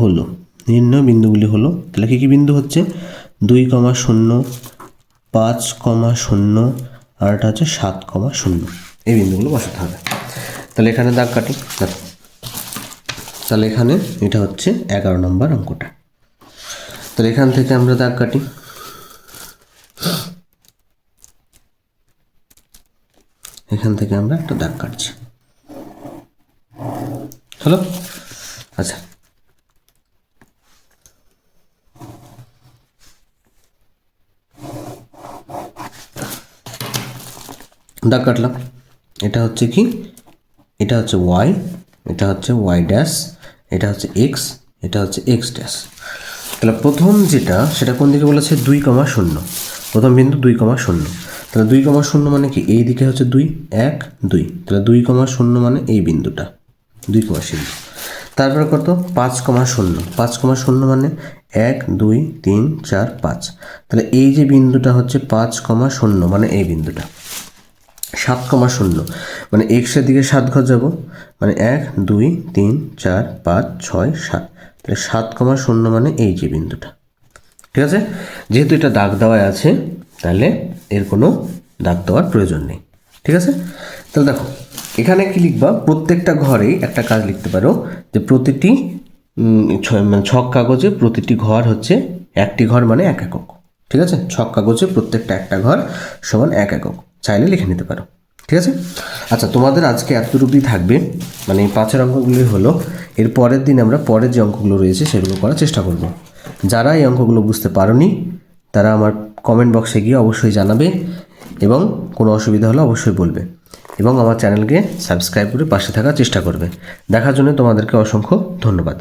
হলো, নির্ণেয় বিন্দুগুলি হলো, তাহলে কী কী বিন্দু হচ্ছে 2, 0, 5, 0, আর এটা হচ্ছে 7, 0, এই বিন্দুগুলো বসাতে হবে। তাহলে এখানে দাগ কাটি, তাহলে এখানে এটা হচ্ছে 11 নম্বর অঙ্কটা। তাহলে এখান থেকে আমরা দাগ কাটি, এখান থেকে আমরা একটা দাগ কাটছি, হলো। আচ্ছা, দাগ কাটলাম, এটা হচ্ছে কি, এটা হচ্ছে ওয়াই, এটা হচ্ছে ওয়াই ড্যাশ, এটা হচ্ছে এক্স, এটা হচ্ছে এক্স ড্যাশ। তাহলে প্রথম যেটা সেটা কোন দিকে বলেছে, 2, 0, প্রথম বিন্দু 2, 0, তাহলে 2, 0 মানে কি, এই দিকে হচ্ছে 2, 1, 2, তাহলে 2, 0 মানে এই বিন্দুটা 2, 0। তারপরে কত 5, 0, 5, 0 মানে 1, 2, 3, 4, 5, তাহলে এই যে বিন্দুটা হচ্ছে 5, 0 মানে এই বিন্দুটা। 7, 0 মানে এক্সের দিকে 7 ঘর যাব, মানে 1, 2, 3, 4, 5, 6, 7, তাহলে 7, 0 মানে এই যে বিন্দুটা। ঠিক আছে, যেহেতু এটা দাগ দেওয়া আছে তাহলে এর কোনো দাগ দেওয়ার প্রয়োজন নেই। ঠিক আছে, তাহলে দেখো এখানে কি লিখবা, প্রত্যেকটা ঘরেই একটা কাজ লিখতে পারো যে প্রতিটি ছক কাগজে প্রতিটি ঘর হচ্ছে একটি ঘর মানে 1 একক। ঠিক আছে, ছক কাগজে প্রত্যেকটা একটা ঘর সমান 1 একক, চাইলে লিখে নিতে পারো। ঠিক আছে, আচ্ছা তোমাদের আজকে এতটুকুই থাকবে, মানে এই 5 অঙ্কগুলি হলো। এর পরের দিন আমরা পরের যে অঙ্কগুলো রয়েছে সেগুলো করার চেষ্টা করব। যারা এই অঙ্কগুলো বুঝতে পারোনি তারা আমার কমেন্ট বক্সে গিয়ে অবশ্যই জানাবে, এবং কোনো অসুবিধা হলে অবশ্যই বলবে, এবং আমার চ্যানেলকে সাবস্ক্রাইব করে পাশে থাকার চেষ্টা করবে। দেখার জন্য তোমাদেরকে অসংখ্য ধন্যবাদ।